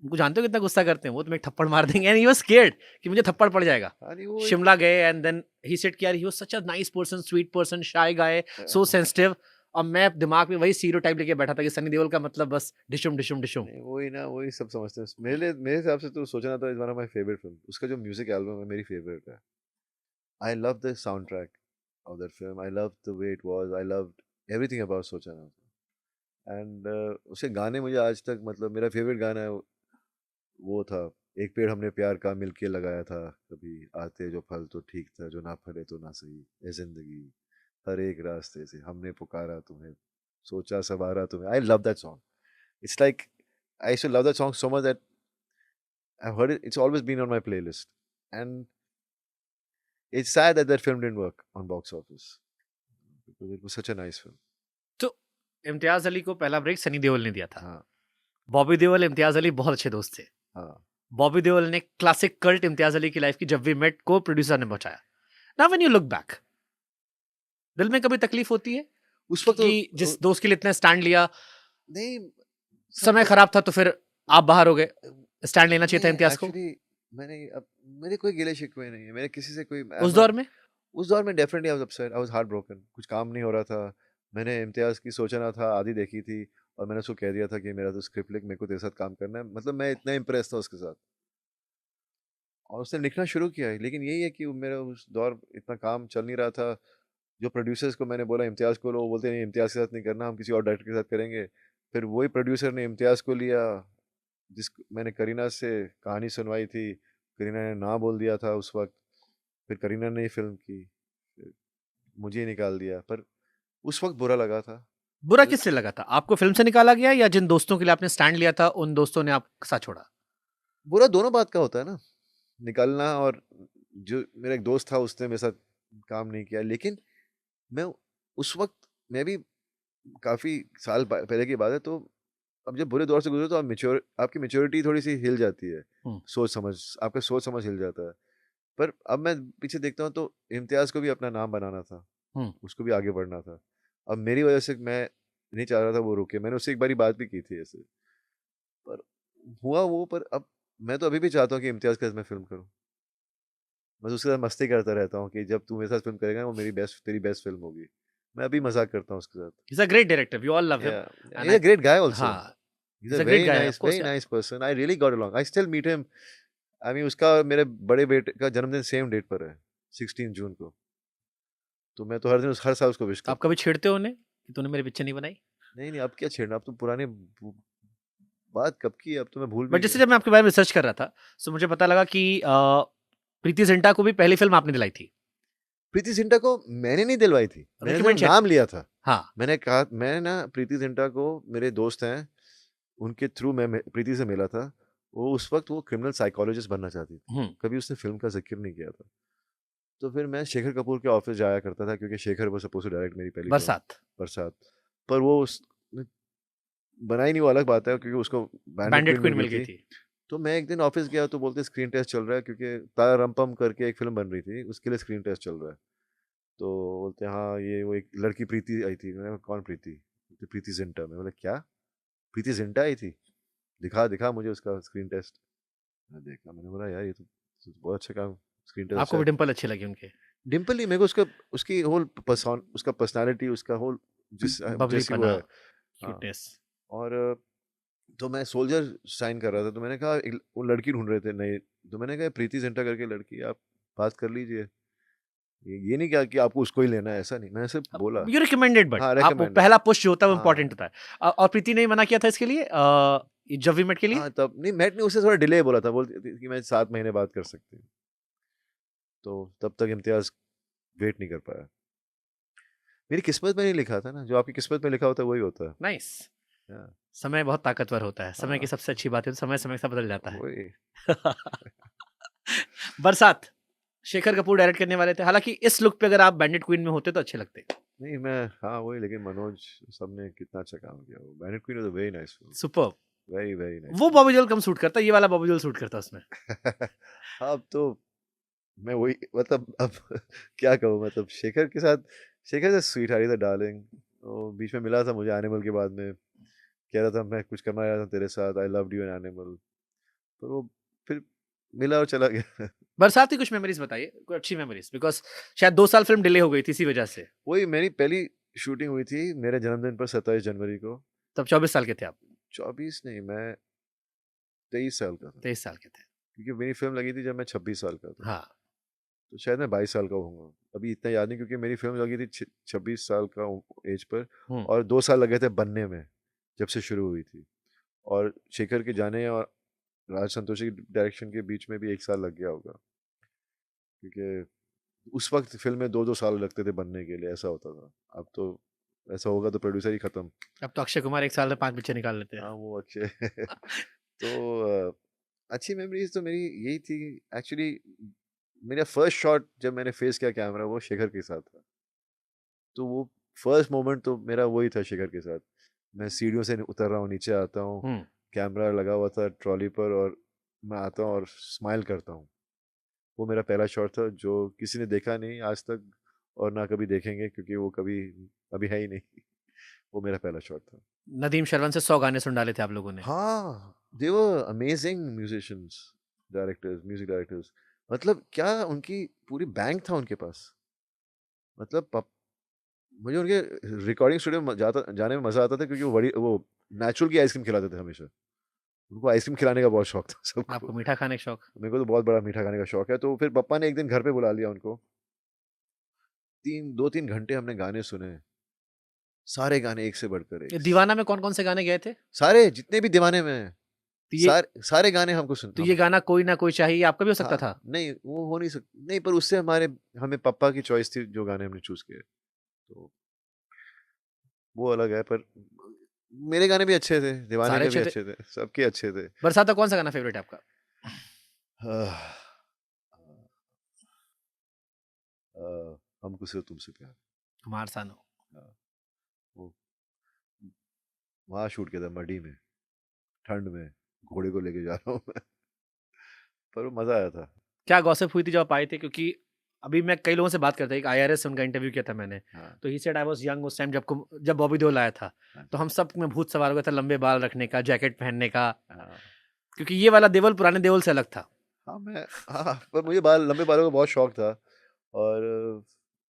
उनको जानते हो कितना गुस्सा करते हैं वो, तुम्हें थप्पड़ मार देंगे, एंड ही वाज स्केयर्ड कि मुझे थप्पड़ पड़ जाएगा। हाँ नहीं वो एक शिमला गए एंड देन ही सेड कि यार he was such a nice person, sweet person, shy guy, so sensitive. और मैं दिमाग में वही स्टीरियोटाइप लेके बैठा था कि सनी देओल का मतलब बस डिशुम डिशुम डिशुम। नहीं वही ना, वही सब समझते हैं। मेरे हिसाब से तो सोचना था, is one of my favourite film. उसका जो म्यूजिक एल्बम है मेरी फेवरेट है। I love the sound track of that film, I love the way it was, I loved everything about सोचना। एंड उसके गाने मुझे आज तक, मतलब मेरा फेवरेट गाना है वो था, एक पेड़ हमने प्यार का मिलके लगाया था, कभी आते जो फल तो ठीक था, जो ना फले तो ना सही, ए जिंदगी हर एक रास्ते से हमने पुकारा तुम्हें, सोचा सवारा तुम्हें। I love that song. It's like I used to love that song so much that I've heard it. It's always been on my playlist, and it's sad that that film didn't work on box office because it was such a nice film. तो इम्तियाज अली को पहला break Sunny Deol ने दिया था। हाँ बॉबी देओल इम्तियाज अली बहुत अच्छे दोस्त थे। हाँ बॉबी देओल ने क्लासिक कल्ट इम्तियाज अली की लाइफ की जब वी मेट को प्रोड्यूसर ने पहुंचाया। Now when you look back, दिल में कभी तकलीफ होती है उस वक्त कि जिस दोस्त के लिए इतना स्टैंड लिया, नहीं समय खराब था तो फिर आप बाहर हो गए, स्टैंड लेना चाहिए था इम्तियाज को एक्चुअली मैंने अब मेरे कोई गिले शिकवे नहीं है, मेरे किसी से कोई उस दौर में। उस दौर में definitely I was upset, I was heart broken. कुछ काम नहीं हो रहा था। मैंने इम्तियाज की सोचना था आधी देखी थी, और मैंने उसको कह दिया था कि मेरा तो स्क्रिप्ट लिख, मेरे को तेरे साथ काम करना है। मतलब मैं इतना इम्प्रेस था उसके साथ, और उसने लिखना शुरू किया। लेकिन यही है कि मेरा उस दौर इतना काम चल नहीं रहा था। जो प्रोड्यूसर्स को मैंने बोला इम्तियाज़ को लो, वो बोलते नहीं इम्तियाज़ के साथ नहीं करना, हम किसी और डायरेक्टर के साथ करेंगे। फिर वही प्रोड्यूसर ने इम्तियाज़ को लिया, जिस मैंने करीना से कहानी सुनवाई थी, करीना ने ना बोल दिया था उस वक्त। फिर करीना ने ये फिल्म की, फिर मुझे ही निकाल दिया। पर उस वक्त बुरा लगा था। बुरा किससे लगा था? आपको फिल्म से निकाला गया या जिन दोस्तों के लिए आपने स्टैंड लिया था उन दोस्तों ने आपका साथ छोड़ा? बुरा दोनों बात का होता है ना, निकालना, और जो मेरा एक दोस्त था उसने मेरे साथ काम नहीं किया। लेकिन मैं उस वक्त, मैं भी काफ़ी साल पहले की बात है, तो अब जब बुरे दौर से गुजरे तो आपकी मैच्योरिटी थोड़ी सी हिल जाती है। सोच समझ, आपका सोच समझ हिल जाता है। पर अब मैं पीछे देखता हूँ तो इम्तियाज़ को भी अपना नाम बनाना था, उसको भी आगे बढ़ना था। अब मेरी वजह से मैं नहीं चाह रहा था वो रुके। मैंने उससे एक बारी बात भी की थी ऐसे, पर हुआ वो। पर अब मैं तो अभी भी चाहता हूँ कि इम्तियाज़ के साथ मैं फिल्म करूँ। मैं तो उसके साथ मस्ती करता रहता हूँ कि जब तू मेरे साथ फिल्म करेगा वो तेरी बेस्ट फिल्म होगी। मैं अभी मजाक करता हूँ उसके साथ। He's a great director. We all love him. Yeah, And he's a great guy also. हाँ, He's he's a a great very guy, nice, of course, very yeah. nice person. I really got along. I still meet him. I mean, उसका मेरे बड़े बेटे का जन्मदिन same date पर है, 16 जून को। तो मैं तो हर साल उसको विश तो आप करता हूँ। कभी छेड़ते हो उन्हें कि तूने मेरी पिक्चर नहीं बनाई? नहीं नहीं, अब क्या छेड़ना, अब तो पुराने बात कब की है, अब तो मैं भूल भी बट जैसे गया। जब मैं आपके बारे में रिसर्च कर रहा था, तो मुझे पता लगा कि प्रीति जिंटा को भी पहली फिल्म आपने दिलाई थी। प्रीति जिंटा को मैंने नहीं दिलवाई थी, मैंने सिर्फ Recommend नाम लिया था। हाँ, मैंने कहा, मैं ना प्रीति जिंटा को, मेरे दोस्त हैं, उनके थ्रू मैं प्रीति से मिला था। वो उस वक्त वो क्रिमिनल साइकोलॉजिस्ट बनना चाहती थी, कभी उसने फिल्म का जिक्र नहीं किया था। तो फिर मैं शेखर कपूर के ऑफिस जाया करता था, क्योंकि शेखर वो सपोज टू डायरेक्ट मेरी पहली फिल्म बरसात। बरसात। पर वो बनाई नहीं, वो अलग बात है, क्योंकि उसको बैंडेड बैंडेड क्वीन क्वीन मिल मिल गई गई थी। थी। तो मैं एक दिन ऑफिस गया तो बोलते स्क्रीन टेस्ट चल रहा है, क्योंकि तारा रंपम करके एक फिल्म बन रही थी, उसके लिए स्क्रीन टेस्ट चल रहा है। तो बोलते हाँ ये वो एक लड़की प्रीति आई थी। मैंने कहा, कौन प्रीति? बोलते प्रीति जिंटा। मैं बोला क्या, प्रीति जिंटा आई थी? दिखा दिखा मुझे उसका स्क्रीन टेस्ट। मैं देखा, मैंने बोला यार ये तो बहुत अच्छा काम, स्क्रीन टेस्ट आपको अच्छा भी है। डिम्पल अच्छे लगे उनके? डिम्पल नहीं, मेरे को उसका, उसकी होल उसका पर्सनालिटी, उसका होल जिस जैसी वो बबलीपना, है। हाँ। क्यूटनेस। और तो मैं सोल्जर साइन कर रहा था, तो मैंने कहा वो लड़की ढूंढ रहे थे नई, तो मैंने कहा प्रीति जिंटा करके लड़की, आप बात कर लीजिए। ये नहीं कहा कि आपको उसको ही लेना है, ऐसा नहीं, मैंने सिर्फ बोला। यू रिकमेंडेड, बट हाँ आप वो recommended। पहला पुश जो होता है वो हाँ इंपॉर्टेंट होता है। और प्रीति ने मना किया था इसके लिए, जब वी मेट के लिए? हाँ, तब नहीं, मैट ने उससे थोड़ा डिले बोला था, बोलती थी कि मैं 7 महीने बाद कर सकती हूँ। तो तब तक इम्तियाज वेट नहीं कर पाया। मेरी किस्मत में नहीं लिखा था ना, जो आपकी किस्मत में लिखा होता है वही होता है। नाइस। हाँ, समय बहुत ताकतवर होता है। समय की हाँ, सबसे अच्छी बात है, समय समय से बदल जाता है। वही। बरसात शेखर कपूर डायरेक्ट करने वाले थे। हालांकि इस लुक पे अगर आप बैंडेड क्वीन में होते तो अच्छे लगते। नहीं मैं, हाँ वही, लेकिन मनोज सबने कितना अच्छा काम किया। वो Bandit Queen was a very nice film, super. Very very nice. वो बॉबी देओल कम सूट करता, ये वाला बॉबी देओल सूट करता उसमें। हाँ, अब तो मैं वही, मतलब अब क्या कहूँ, मतलब शेखर से स्वीट हारी था डार्लिंग, वो बीच में मिला था मुझे एनिमल के बाद में। कह रहा था मैं कुछ करना चाहता हूँ तेरे साथ, I loved you an animal, पर वो फिर मिला और चला गया। बरसात की कुछ मेमोरीज बताइए, कोई अच्छी मेमोरीज, बिकॉज शायद 2 साल फिल्म डिले हो गई थी इसी वजह से। वही मेरी पहली शूटिंग हुई थी मेरे जन्मदिन पर 27 जनवरी को। तब 24 साल के थे आप? 24 नहीं, मैं 23 साल का था, 23 साल के थे। क्योंकि मेरी फिल्म लगी थी जब मैं 26 साल का था, हाँ। तो शायद मैं 22 साल का होऊंगा, अभी इतना याद नहीं, क्योंकि मेरी फिल्म लगी थी 26 साल का एज पर, हम्म। और 2 साल लगे थे बनने में जब से शुरू हुई थी, और शेखर के जाने और राज संतोषी की डायरेक्शन के बीच में भी 1 साल लग गया होगा, क्योंकि उस वक्त फिल्म में 2-2 साल लगते थे बनने के लिए, ऐसा होता था। अब तो ऐसा होगा तो प्रोड्यूसर ही खत्म। अब तो अक्षय कुमार 1 साल में 5 पिक्चर निकाल लेते हैं। हाँ वो अच्छे। तो अच्छी मेमोरीज तो मेरी यही थी एक्चुअली। मेरा फर्स्ट शॉट जब मैंने फेस किया कैमरा, वो शेखर के साथ था, तो वो फर्स्ट मोमेंट तो मेरा वही था शेखर के साथ। मैं सीढ़ियों से उतर रहा हूँ, नीचे आता हूँ, हम्म। कैमरा लगा हुआ था ट्रॉली पर, और मैं आता हूँ और स्माइल करता हूँ। वो मेरा पहला शॉट था जो किसी ने देखा नहीं आज तक, और ना कभी देखेंगे, क्योंकि वो कभी अभी है ही नहीं। वो मेरा पहला शॉट था। नदीम श्रवण से 100 गाने सुन डाले थे आप लोगों ने। हाँ, they were amazing musicians, directors, music directors. मतलब क्या उनकी पूरी बैंक था उनके पास। मतलब मुझे उनके रिकॉर्डिंग स्टूडियो में जाने में मजा आता था, क्योंकि वो नेचुरल की आइसक्रीम खिलाते थे हमेशा। उनको आइसक्रीम खिलाने का बहुत शौक था सबको। आपको मीठा खाने का शौक? मेरे को तो बहुत बड़ा मीठा खाने का शौक है, तो फिर पापा ने एक दिन घर पे बुला लिया उनको। 2-3 घंटे हमने गाने सुने, सारे गाने एक से बढ़कर एक। ये दीवाना में कौन कौन से गाने गए थे? सारे जितने भी दीवाने में हैं, तो ये सारे गाने हमको सुन तो हम। ये गाना कोई ना कोई चाहिए आपका भी हो सकता था? हाँ, नहीं वो हो नहीं सकता, नहीं, पर उससे हमें पापा की चॉइस थी जो गाने हमने चूज किए, तो वो अलग है। पर मेरे गाने भी अच्छे थे, दीवाने सारे के भी अच्छे थे। अच्छे थे, सबके अच्छे थे। बरसात का कौन सा गाना फेवरेट है आपका? आह, हमको सिर्फ तुमसे प्यार। कुमार सानू। हाँ, वो वहाँ शूट किया था मडी में, ठंड में, घोड़े को लेके जा रहा हूँ मैं। पर वो मजा आया था। क्या गॉसिप हुई थी जब आप आए थे? क्योंकि अभी मैं कई लोगों से बात करता, एक आईआरएस से उनका इंटरव्यू किया था मैंने, हाँ, तो he said I was young उस टाइम जब बॉबी देओल आया था। हाँ, तो हम सब में भूत सवार हो गया था लंबे बाल रखने का, जैकेट पहनने का, हाँ, क्योंकि ये वाला देवल पुराने देवल से अलग था। हाँ, पर मुझे लंबे बालों का बहुत शौक था, और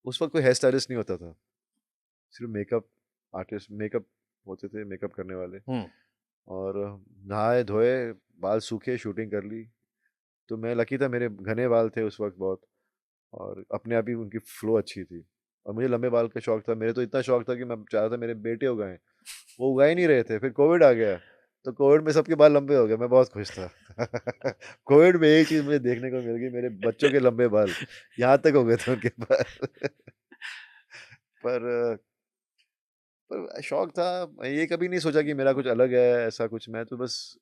उस वक्त कोई हेयर स्टाइलिस्ट नहीं होता था, सिर्फ मेकअप आर्टिस्ट, मेकअप होते थे, मेकअप करने वाले। हम्म। और नहाए धोए, बाल सूखे, शूटिंग कर ली। तो मैं लकी था, मेरे घने बाल थे उस वक्त बहुत, और अपने आप ही उनकी फ्लो अच्छी थी, और मुझे लंबे बाल का शौक था। मेरे तो इतना शौक था कि मैं चाह रहा था मेरे बेटे उगाएं, वो उगा ही नहीं रहे थे। फिर कोविड आ गया, तो कोविड में सबके बाल लंबे हो गए, मैं बहुत खुश था। कोविड में एक चीज मुझे देखने को मिल गई, मेरे बच्चों के लंबे बाल यहाँ तक हो गए थे उनके बाल। पर शौक था। मैं ये कभी नहीं सोचा कि मेरा कुछ अलग है, ऐसा कुछ। मैं तो बस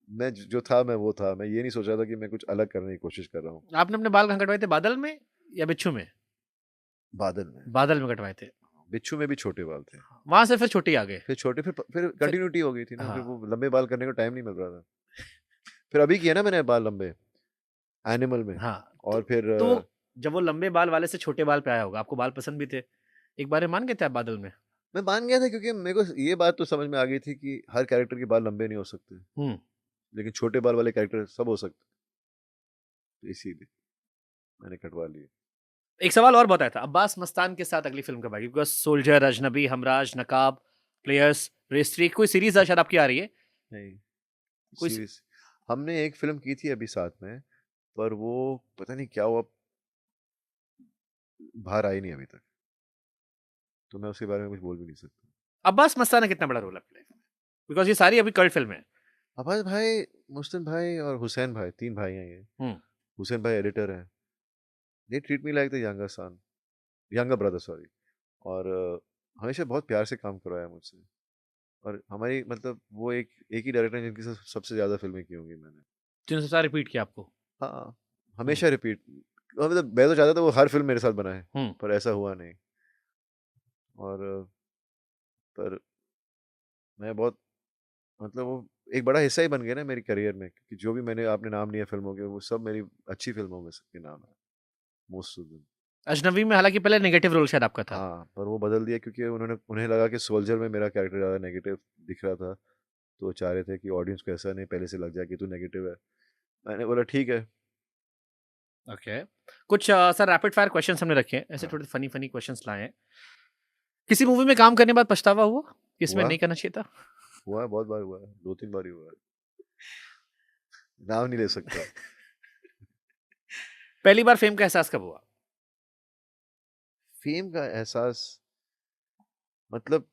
मैं जो था मैं वो था, मैं ये नहीं सोच रहा था कि मैं कुछ अलग करने की कोशिश कर रहा हूँ। आपने अपने बाल कहाँ कटवाए थे, बादल में या बिच्छू में? बादल में। बादल में कटवाए थे। बिच्छू में भी छोटे बाल थे, वहां से फिर छोटी आ गए। फिर छोटे, फिर फिर कंटिन्यूटी हो गई थी ना, फिर हाँ। वो लंबे बाल करने का टाइम नहीं मिल रहा था। फिर अभी किया ना मैंने बाल लंबे, एनिमल में। हाँ। और फिर तो वो जब वो लंबे बाल वाले से छोटे बाल पे आया होगा, आपको बाल पसंद भी थे, एक बार मान गए थे आप बादल में? मैं मान गया था, क्योंकि मेरे को ये बात तो समझ में आ गई थी कि हर कैरेक्टर के बाल लंबे नहीं हो सकते, हम्म। लेकिन छोटे बाल वाले कैरेक्टर सब हो सकते, तो इसीलिए मैंने कटवा लिए। एक सवाल और बताया था, अब्बास मस्तान के साथ अगली फिल्म कब आएगी? बिकॉज सोल्जर, अजनबी, हमराज, नकाब, प्लेयर्स, रेस 3, कोई सीरीज शायद आपकी आ रही है? नहीं, कोई सीरियस, हमने एक फिल्म की थी अभी साथ में, पर वो पता नहीं क्या हुआ, बाहर आई नहीं अभी तक, तो मैं उसके बारे में कुछ बोल भी नहीं सकता। अब्बास मस्तान ने कितना बड़ा रोल प्ले? बिकॉज ये सारी अभी कल्ट फिल्म है। अब्बास भाई, मुस्लिम भाई और हुसैन भाई, 3 भाई हैं ये। हम्म। हुसैन भाई एडिटर हैं, they treat me like the younger son, younger brother sorry. और हमेशा बहुत प्यार से काम करवाया मुझसे, और हमारी मतलब वो एक ही डायरेक्टर है जिनकी सबसे ज़्यादा फिल्में की होंगी मैंने। 300 रिपीट किया आपको? हाँ, हम्म। हमेशा रिपीट। मतलब मैं तो चाहता था वो हर फिल्म मेरे साथ बनाए, हम्म। पर ऐसा हुआ नहीं। और पर मैं बहुत, मतलब वो एक बड़ा हिस्सा ही बन गया ना मेरी करियर में, क्योंकि जो भी मैंने आपने नाम लिया फिल्मों के, वो सब मेरी अच्छी फिल्मों में सबके नाम है, मोस्ट ऑफ देम। अजनबी में हालांकि पहले नेगेटिव रोल शायद आपका था। हाँ, पर वो बदल दिया क्योंकि उन्हें लगा कि सोल्जर में मेरा कैरेक्टर ज़्यादा नेगेटिव दिख रहा था, तो वो चाह रहे थे कि ऑडियंस को ऐसा नहीं पहले से लग जाए कि तू नेगेटिव है। मैंने बोला ठीक है। ओके, कुछ सर रैपिड फायर क्वेश्चंस हमने रखे हैं, ऐसे हाँ, थोड़े फनी फनी क्वेश्चंस लाए हैं। किसी मूवी में काम करने के बाद पछतावा हुआ कि इसमें हुआ नहीं करना चाहिए था? हुआ है, बहुत बार हुआ है, 2-3 बार ही हुआ है। नाम नहीं ले सकता। पहली बार फेम का एहसास कब हुआ? फेम का एहसास मतलब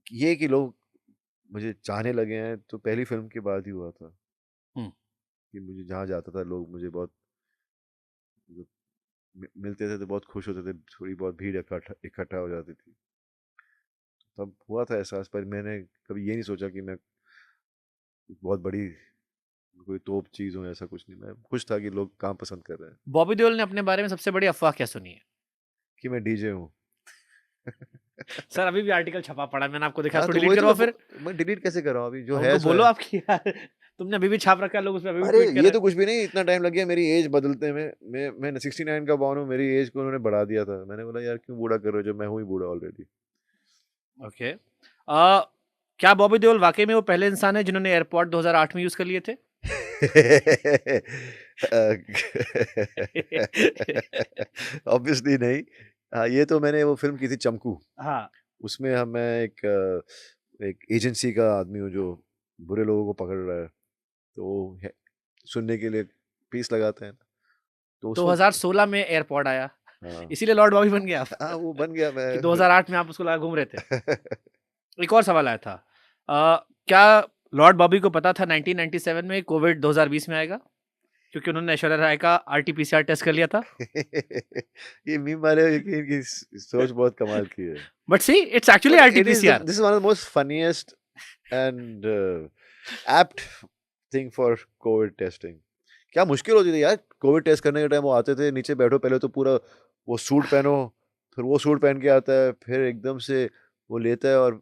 ये कि लोग मुझे चाहने लगे हैं, तो पहली फ़िल्म के बाद ही हुआ था हम्म, कि मुझे जहाँ जाता था लोग मुझे बहुत मतलब मिलते थे तो बहुत खुश होते थे, थोड़ी बहुत भीड़ इकट्ठा इकट्ठा हो जाती थी। तब हुआ था एहसास, पर मैंने कभी ये नहीं सोचा कि मैं बहुत बड़ी कोई तोप चीज़ हूँ, ऐसा कुछ नहीं। मैं खुश था कि लोग काम पसंद कर रहे हैं, बॉबी देओल ने अपने बारे में सबसे बड़ी अफवाह क्या सुनी है? कि मैं डीजे हूँ। सर अभी भी आर्टिकल छपा पड़ा है, मैंने आपको देखा, हाँ, उसको तो डिलीट वही करवा तो फिर। मैं डिलीट कैसे कर रहा हूँ अभी, जो है उनको सो बोलो है। आपकी यार, तुमने अभी भी छाप रखा है, लोग उस पर अभी भी अरे ट्वीट कर ये रहे तो कुछ भी नहीं, इतना टाइम लग गया मेरी एज बदलते में। मैं 69 का बॉर्न हूँ, मेरी एज को उन्होंने बढ़ा दिया था। मैंने बोला यार क्यों बूढ़ा कर रहे हो, जब मैं हूँ ही बूढ़ा ऑलरेडी। हैं। ओके, क्या बॉबी देओल वाकई में वो पहले इंसान है जिन्होंने एयरपॉड 2008 में यूज कर लिए थे? ऑब्वियसली नहीं। ये तो मैंने वो फिल्म की थी चमकू, हाँ, उसमें मैं एक एजेंसी का आदमी हूँ जो बुरे लोगों को पकड़ रहा है, तो वो सुनने के लिए पीस लगाते हैं, तो उस वक्त 2016 में एयरपॉड आया, हाँ। इसीलिए लॉर्ड बॉबी बन गए आप हाँ, वो बन गया कि मैं। 2008 में आप उसको लगा घूम रहे थे। एक और सवाल आया था, क्या लॉर्ड बॉबी को पता था 1997 में कोविड 2020 में आएगा, क्योंकि उन्होंने ऐश्वर्या राय का आरटीपीसीआर टेस्ट कर लिया था? ये मीम वाले की सोच बहुत कमाल की है। But see, it's actually But it is RTPCR. this is one of the most funniest and apt thing for COVID testing. क्या मुश्किल होती थी यार कोविड टेस्ट करने के टाइम, वो आते थे नीचे बैठो, पहले तो पूरा वो सूट पहनो, फिर वो सूट पहन के आता है, फिर एकदम से वो लेता है और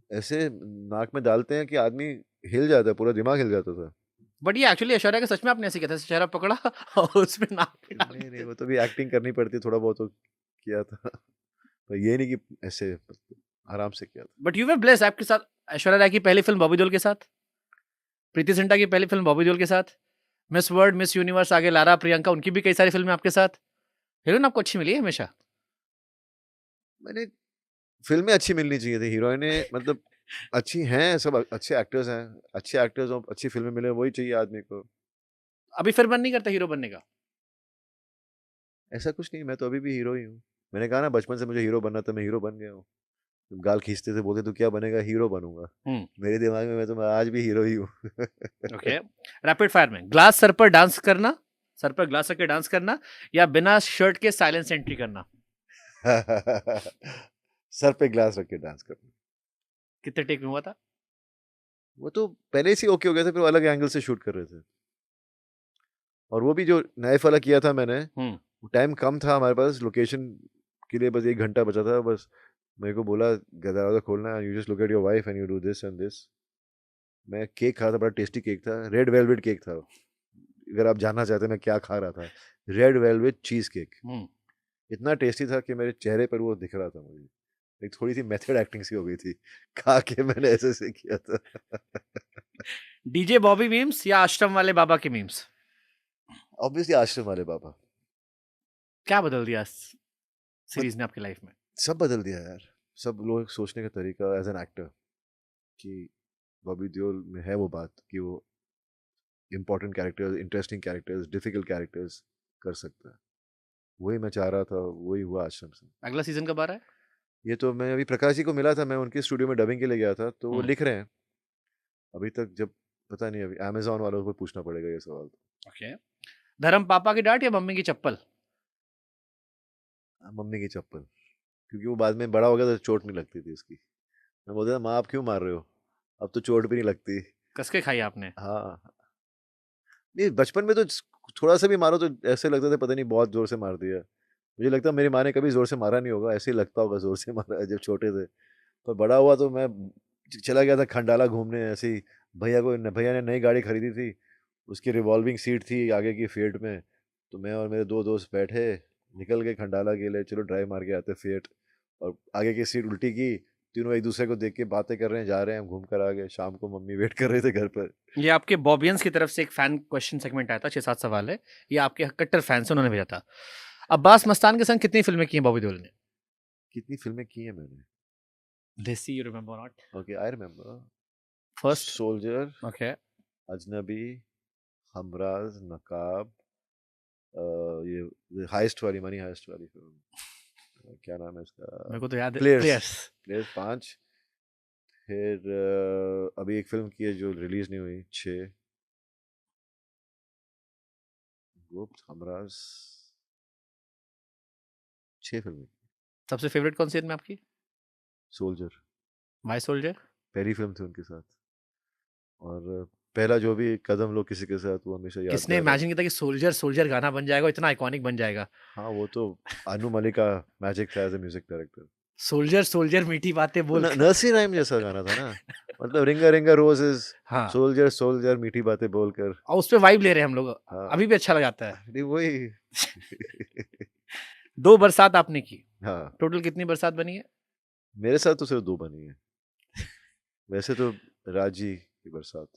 ऐसे नाक में डालते हैं कि आदमी हिल जाता है, पूरा दिमाग हिल जाता था। बट ये एक्चुअली ऐश्वर्या का सच में आपने ऐसे किया था, चेहरा पकड़ा और उसमें नाक पे डाल नहीं नहीं, दिया? वो तो भी एक्टिंग करनी पड़ती है, थोड़ा बहुत तो किया था। पर ये नहीं कि ऐसे आराम से किया था। बट यू वर ब्लेस्ड, आपके साथ ऐश्वर्या राय की पहली फिल्म बॉबी देओल के साथ, प्रीति जिंटा की पहली फिल्म बॉबी देओल के साथ, मिस वर्ल्ड, मिस यूनिवर्स, आगे लारा प्रियंका, उनकी भी कई सारी फिल्में आपके साथ। हीरोइन आपको अच्छी मिली है हमेशा। मैंने फ़िल्में अच्छी मिलनी चाहिए थी, हीरोइनें मतलब अच्छी हैं, सब अच्छे एक्टर्स हैं, अच्छे एक्टर्स हों, अच्छी फ़िल्में मिलें, वही चाहिए आदमी को। अभी फिर मन नहीं करता हीरो बनने का? ऐसा कुछ नहीं, मैं तो अभी भी हीरो ही हूँ। मैंने कहा ना बचपन से मुझे हीरो बनना था, मैं हीरो बन गया हूँ। गाल खींचते थे, बोलते तू क्या बनेगा? हीरो बनूँगा। हम्म, मेरे दिमाग में मैं आज भी हीरो ही हूँ। ओके। रैपिड फायर में ग्लास सर पर डांस करना, सर पर ग्लास रख के डांस करना, या बिना शर्ट के साइलेंस एंट्री करना? सर पे ग्लास रख के डांस करना। कितने टेक में हुआ था? वो तो पहले से ही ओके हो गया था, फिर वो अलग एंगल से शूट कर रहे थे। और वो भी जो नाइफ वाला किया था मैंने, हम्म, टाइम कम था हमारे पास, लोकेशन के लिए बस 1 घंटा बचा था, बस मेरे को बोला दरवाज़ा खोलना है, you just look at your wife and you do this and this. मैं केक खा रहा था, बड़ा टेस्टी केक था, रेड वेलवेट केक था। अगर आप जानना चाहते हैं मैं क्या खा रहा था, रेड वेलवेट चीज़ केक। हम्म। इतना टेस्टी था कि मेरे चेहरे पर वो दिख रहा था मुझे। एक थोड़ी-सी मेथड एक्टिंग सी हो गई थी, खा के मैंने ऐसे-ऐसे किया था। डीजे बॉबी मीम्स या आश्रम वाले बाबा के मीम्स? ऑब्वियसली आश्रम वाले बाबा। क्या बदल दिया मत सीरीज ने आपकी लाइफ में? सब बदल दिया यार। सब लोग सोचने का तरीका एज़ एन एक्टर कि बॉबी देओल में है वो बात कि वो important characters, interesting characters, difficult characters कर सकता है। वही मैं चाह रहा था, वही हुआ आश्रम से। अगला सीजन कब आ रहा है? ये तो मैं अभी प्रकाश जी को मिला था, मैं उनके स्टूडियो में डबिंग के लिए गया था, तो वो हम्म, लिख रहे हैं। अभी तक जब पता नहीं, अभी अमेज़न वालों को पूछना पड़ेगा ये सवाल तो। ओके। धर्म पापा की डांट या मम्मी की चप्पल? मम्मी की चप्पल, क्योंकि वो बाद में बड़ा हो गया तो चोट नहीं लगती थी उसकी। मैं बोलता था, "माँ आप क्यों मार रहे हो? अब तो चोट भी नहीं लगती।" कस के खाई आपने? हाँ, नहीं बचपन में तो थोड़ा-सा भी मारो तो ऐसे लगता था पता नहीं बहुत ज़ोर से मार दिया। मुझे लगता है मेरी माँ ने कभी ज़ोर से मारा नहीं होगा, ऐसे ही लगता होगा ज़ोर से मारा है जब छोटे थे। पर बड़ा हुआ तो मैं चला गया था खंडाला घूमने ऐसे ही। भैया ने नई गाड़ी खरीदी थी, उसकी रिवॉल्विंग सीट थी आगे की फेट में, तो मैं और मेरे 2 दोस्त बैठे, निकल गए खंडाला के लिए, चलो ड्राइव मार के आते फिएट, और आगे की सीट उल्टी की, तीनों एक दूसरे को देख के बातें कर रहे हैं, जा रहे हैं, हम घूम कर आ गए। शाम को मम्मी वेट कर रहे थे घर पर। ये आपके बॉबियंस की तरफ से एक फैन क्वेश्चन सेगमेंट आया था, 6-7 सवाल है, ये आपके कट्टर फैंस हैं, उन्होंने भेजा था। अब्बास मस्तान के संग कितनी फिल्में की हैं बॉबी देओल ने? कितनी फिल्में की हैं मैंने? देसी, you remember not? Okay, I remember. First, soldier, okay, अजनबी, हमराज, नकाब, ये हाइस्ट वाली, मनी हाइस्ट वाली फिल्म, क्या नाम है इसका? मेरे को तो याद है, प्लेयर्स। प्लेयर्स। प्लेयर्स 5। फिर अभी एक फिल्म की है जो रिलीज नहीं हुई, 6। गुप्त, हमराज, 6 फिल्में। सबसे फेवरेट कौन सी है इनमें आपकी? Soldier, my soldier. पहली फिल्म थी उनके साथ, और पहला जो भी कदम लो किसी के साथ, वो हमेशा किसने यादगार है। इमेजिन किया था कि सोल्जर सोल्जर गाना बन जाएगा, इतना आइकॉनिक बन जाएगा? हाँ, वो तो अनु मलिक का मैजिक था as a music director. Soldier soldier मीठी बातें वो बोल कर। नर्सरी राइम जैसा गाना था ना, मतलब रिंगा रिंगा रोजेस, हाँ, सोल्जर सोल्जर मीठी बातें बोलकर। और उस पे वाइब ले रहे हैं हम लोग, हाँ, अभी भी अच्छा लग जाता है। नहीं वही। 2 बरसात आपने की, हाँ, टोटल कितनी बरसात बनी है? मेरे साथ तो सिर्फ 2 बनी है, वैसे तो राजी की बरसात।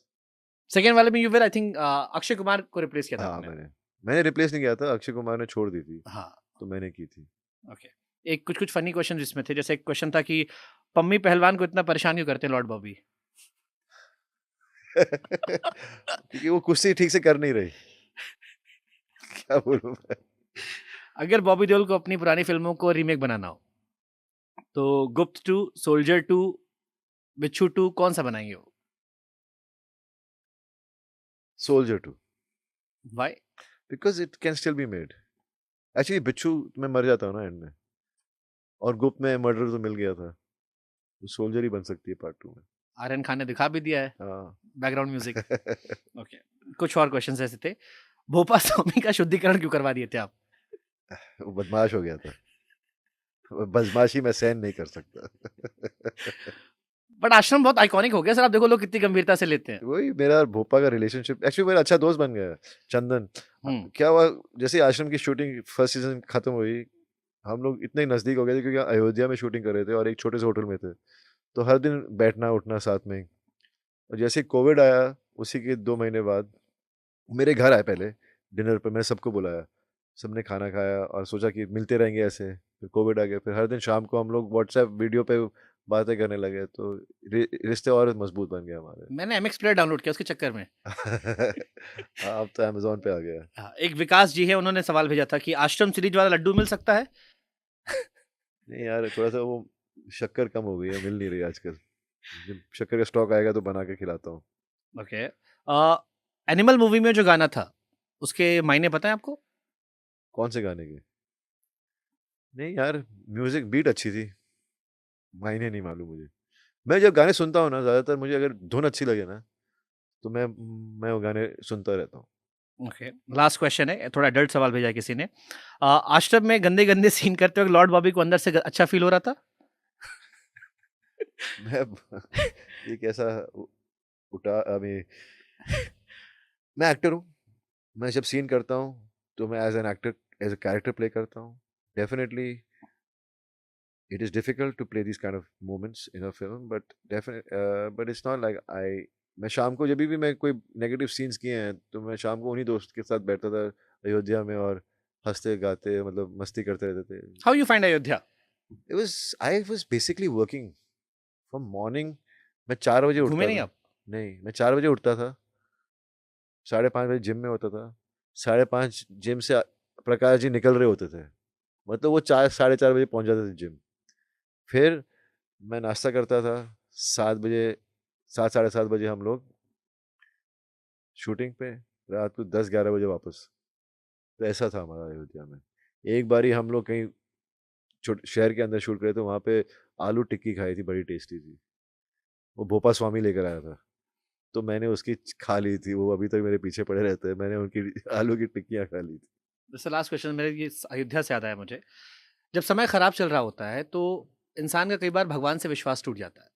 सेकंड वाले में you were I think Akshay Kumar को रिप्लेस किया था हाँ, आपने। मैंने रिप्लेस नहीं किया था, अक्षय कुमार ने छोड़ दी थी, हाँ, तो मैंने की थी। ओके। एक कुछ कुछ फनी क्वेश्चन इसमें थे, जैसे एक क्वेश्चन था कि पम्मी पहलवान को इतना परेशान क्यों करते हैं लॉर्ड बॉबी? क्योंकि वो कुश्ती ठीक से कर नहीं रही। क्या बोलूं मैं? अगर बॉबी देओल को अपनी पुरानी फिल्मों को रीमेक बनाना हो, तो गुप्त 2, सोल्जर 2, बिच्छू 2, कौन सा बनाएंगे वो? Soldier 2, why? Because it can still be made. Actually बिच्छू में मर जाता हूँ ना एंड में, और गुप्त में मर्डर तो मिल गया था, तो सोल्जर ही बन सकती है पार्ट 2 में। आर्यन खान ने दिखा भी दिया है, हाँ। Background music. ओके, कुछ और क्वेश्चंस ऐसे थे। भोपा स्वामी का शुद्धिकरण क्यों करवा दिए थे आप? वो बदमाश हो गया था, बदमाशी मैं सहन नहीं कर सकता। बट आश्रम बहुत आइकॉनिक हो गया सर, आप देखो लोग कितनी गंभीरता से लेते हैं। वही मेरा और भोपा का रिलेशनशिप, एक्चुअली मेरा अच्छा दोस्त बन गया, चंदन। क्या हुआ, जैसे ही आश्रम की शूटिंग फर्स्ट सीजन खत्म हुई, हम लोग इतने नज़दीक हो गए थे, क्योंकि अयोध्या में शूटिंग कर रहे थे और एक छोटे से होटल में थे, तो हर दिन बैठना उठना साथ में ही। और जैसे ही कोविड आया, उसी के 2 महीने बाद मेरे घर आए पहले डिनर पे, मैंने सबको बुलाया, सबने खाना खाया और सोचा कि मिलते रहेंगे ऐसे। फिर कोविड आ गया, फिर हर दिन शाम को हम लोग व्हाट्सएप वीडियो पे बातें करने लगे, तो रिश्ते और मजबूत बन गए हमारे। मैंने एमएक्स प्लेयर डाउनलोड किया उसके चक्कर में। हाँ, अब तो अमेजोन पे आ गया। हाँ, एक विकास जी है, उन्होंने सवाल भेजा था कि आश्रम सीरीज वाला लड्डू मिल सकता है? नहीं यार, थोड़ा सा वो शक्कर कम हो गई है, मिल नहीं रही आजकल। जब शक्कर का स्टॉक आएगा तो बना के खिलाता हूँ। ओके। एनिमल मूवी में जो गाना था, उसके मायने पता है आपको? कौन से गाने के? नहीं यार, म्यूजिक बीट अच्छी थी, मायने नहीं मालूम मुझे। मैं जब गाने सुनता हूँ ना, ज्यादातर मुझे अगर धुन अच्छी लगे ना, तो मैं वो गाने सुनता रहता हूँ। ओके, लास्ट क्वेश्चन है, थोड़ा एडल्ट सवाल भेजा है किसी ने। आश्रम में गंदे गंदे सीन करते वक्त लॉर्ड बॉबी को अंदर से अच्छा फील हो रहा था? मैं ये कैसा उठा अभी, मैं एक्टर हूँ, मैं जब सीन करता हूँ तो मैं as an actor, as a character play करता हूँ। Definitely it is difficult to play these kind of moments in a film, but it's not like मैं शाम को जब भी मैं कोई नेगेटिव सीन्स किए हैं, तो मैं शाम को उन्हीं दोस्त के साथ बैठता था अयोध्या में, और हंसते गाते मतलब मस्ती करते रहते थे। How you find Ayodhya? I was basically working from morning. मैं 4 बजे घूमे उठता नहीं था। आप? नहीं, मैं 4 बजे उठता था, 5:30 बजे जिम में होता था, 5:30 जिम से प्रकाश जी निकल रहे होते थे, मतलब वो 4 साढ़े 4 बजे पहुंच जाते थे जिम। फिर मैं नाश्ता करता था, 7 बजे, 7 साढ़े 7 बजे हम लोग शूटिंग पे, रात को 10-11 बजे वापस। तो ऐसा था हमारा अयोध्या में। एक बारी हम लोग कहीं शहर के अंदर शूट करे, तो वहाँ पे आलू टिक्की खाई थी, बड़ी टेस्टी थी, वो भोपा स्वामी लेकर आया था, तो मैंने उसकी खा ली थी, वो अभी तक मेरे पीछे पड़े रहते हैं, मैंने उनकी आलू की टिक्कियाँ खा ली थी। जैसे लास्ट क्वेश्चन मेरे ये अयोध्या से याद आया मुझे, जब समय खराब चल रहा होता है तो इंसान का कई बार भगवान से विश्वास टूट जाता है।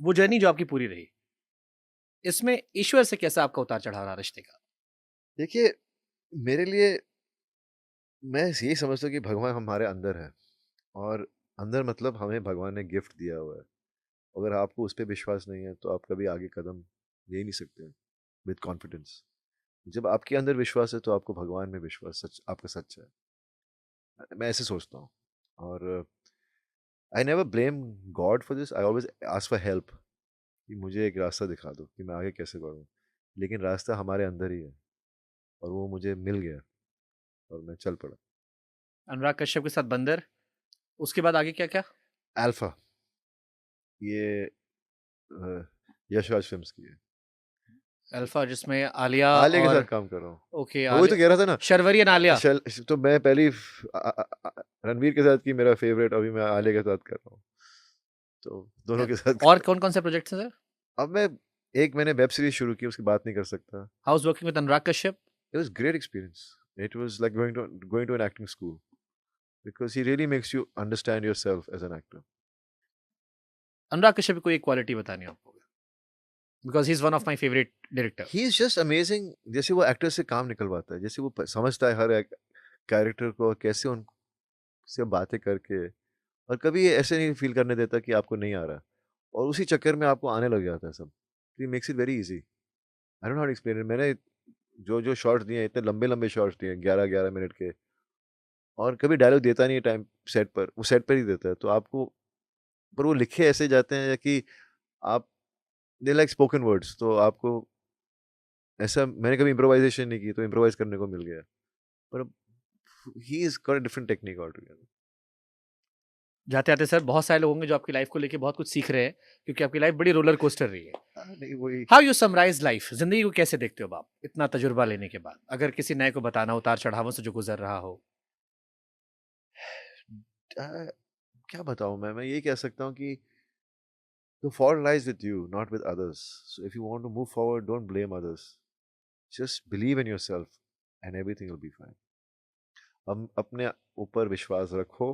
वो जर्नी जो आपकी पूरी रही, इसमें ईश्वर से कैसा आपका उतार चढ़ाव रहा रिश्ते का? देखिए, मेरे लिए मैं यही समझता हूँ कि भगवान हमारे अंदर है, और अंदर मतलब हमें भगवान ने गिफ्ट दिया हुआ है। अगर आपको उस पे विश्वास नहीं है तो आप कभी आगे कदम ले ही नहीं सकते विद कॉन्फिडेंस। जब आपके अंदर विश्वास है तो आपको भगवान में विश्वास सच आपका सच है। मैं ऐसे सोचता हूँ। और I never blame God for this, I always ask for help कि मुझे एक रास्ता दिखा दो कि मैं आगे कैसे बढ़ूँ। लेकिन रास्ता हमारे अंदर ही है, और वो मुझे मिल गया और मैं चल पड़ा। अनुराग कश्यप के साथ बंदर, उसके बाद आगे क्या-क्या? अल्फा, ये यशराज फिल्म्स की है। अल्फा जिसमें आलिया आलिया के साथ और काम कर रहा हूँ। ओके मैं वही तो आलिया कह रहा था ना। शर्वरी एंड आलिया। तो मैं पहली रणवीर के साथ की मेरा फेवरेट, अभी मैं आलिया के साथ कर रहा हूँ, तो दोनों के साथ और कौन-कौन से प्रोजेक्ट्स हैं सर? अब मैंने वेब सीरीज शुरू की, उसकी बात नहीं कर सकता। How was working with Anurag Kashyap? It was great experience. It was like going to an acting school, because he really makes you understand yourself as an actor. Anurag Kashyap की कोई एक क्वालिटी बतानी हो आपको? Because he is one of my favourite director. He is just amazing. जैसे वो actor से काम निकलवाता है, जैसे वो समझता है हर एक कैरेक्टर को, और कैसे उनसे बातें करके, और कभी ये ऐसे नहीं फील करने देता कि आपको नहीं आ रहा, और उसी चक्कर में आपको आने लग जाता है सब। He makes it very easy. I don't know how to explain it. मैंने जो जो शॉर्ट्स दिए, इतने लंबे लंबे शॉर्ट्स दिए 11-11 मिनट के, और कभी डायलॉग देता नहीं टाइम सेट पर, वो सेट पर ही देता है, तो आपको, पर वो लिखे ऐसे जाते हैं कि आप, दे लाइक स्पोकन वर्ड्स, तो आपको ऐसा, मैंने कभी इम्प्रोवाइजेशन नहीं की तो इम्प्रोवाइज करने को मिल गया। पर he is got a different technique all together. जाते-जाते सर बहुत सारे लोग होंगे जो आपकी लाइफ को लेके बहुत कुछ सीख रहे हैं, क्योंकि आपकी लाइफ बड़ी रोलर कोस्टर रही है। नहीं वही। How you summarise life? ज़िंदगी को कैसे देखते हो आप, इतना तजुर्बा लेने के बाद? अगर किसी नए को बताना हो, उतार-चढ़ावों से जो गुज़र रहा हो। क्या बताऊं मैं यही कह सकता हूँ कि the fault lies with you, not with others. So if you want to move forward, don't blame others. Just believe in yourself and everything will be fine. हम अपने ऊपर विश्वास रखो,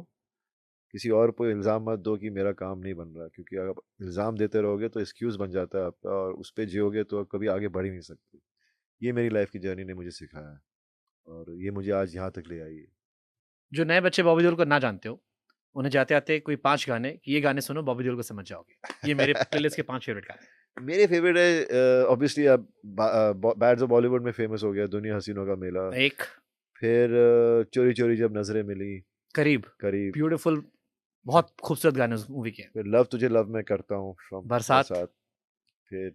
किसी और पे इल्ज़ाम मत दो कि मेरा काम नहीं बन रहा, क्योंकि अगर आप इल्ज़ाम देते रहोगे तो एक्सक्यूज़ बन जाता है आपका, और उस पे जियोगे तो कभी आगे बढ़ ही नहीं सकते। ये मेरी लाइफ की जर्नी ने मुझे सिखाया है, और ये मुझे आज यहाँ तक ले आई है। जो नए बच्चे बॉबी देओल को ना जानते हो, उन्हें जाते-जाते कोई 5 गाने कि ये गाने सुनो बॉबी देओल को समझ जाओगे। ये मेरे प्लेलिस्ट के 5 फेवरेट गाने हैं। मेरे फेवरेट है ऑब्वियसली, अब बैड्स ऑफ बॉलीवुड में फेमस हो गया दुनिया हसीनों का मेला। एक फिर चोरी चोरी जब नजरें मिली, करीब, करीब। ब्यूटीफुल, बहुत खूबसूरत गाने उस मूवी के हैं। फिर लव तुझे लव मैं करता हूँ फ्रॉम बरसात, बरसात। फिर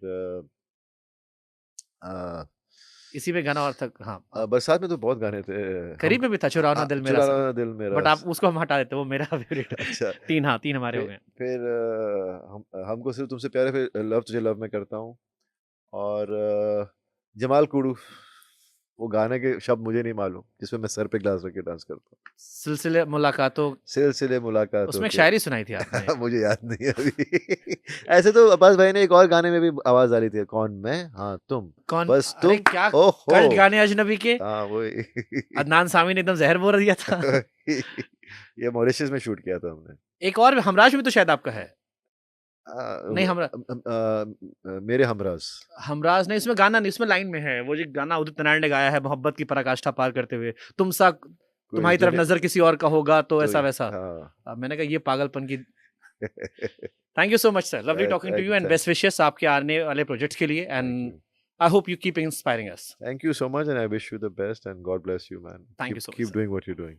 अ, इसी में गाना और था हाँ, बरसात में तो बहुत गाने थे। हम करीब में भी था चुराओ ना दिल मेरा सा, चुराना दिल मेरा। बट आप उसको हम हटा देते हैं, वो मेरा फेवरेट है। अच्छा। 3 हाँ, 3 हमारे हो फिर गए। फिर हमको सिर्फ तुमसे प्यार है, फिर लव तुझे लव मैं करता हूँ। और जमाल कुडू, वो गाने के शब्द मुझे नहीं मालूम, जिसमें मैं सर पे ग्लास रख के डांस करता हूँ। सिलसिले मुलाकातों, सिलसिले मुलाकातों उसमें एक के। शायरी सुनाई थी आपने। मुझे याद नहीं है अभी। ऐसे तो अब्बास भाई ने एक और गाने में भी आवाज डाली थी, कौन मैं हाँ तुम, कौन बस अरे तुम। क्या ओहो। कल्ट गाने अजनबी के, हाँ वही। अदनान सामी ने एकदम ज़हर बोल दिया था। ये मॉरिशस में शूट किया था हमने। एक और हमराज में तो शायद आपका है। नहीं हमरा मेरे हमराज। हमराज नहीं, इसमें गाना नहीं, इसमें लाइन में है। वो जो गाना उदित नारायण ने गाया है मोहब्बत की पराकाष्ठा पार करते हुए, तुम सा कोई तुम्हारी तरफ दुनिया नज़र किसी और का होगा तो तो ऐसा वैसा। हाँ। मैंने कहा ये पागलपन की। Thank you so much sir, lovely talking to you and best wishes आपके आने वाले प्रोजेक्ट्स के लिए and I hope you keep inspiring us. Thank you so much, and I wish you the best, and God bless you, man. Thank you so much Keep sir. doing what you're doing.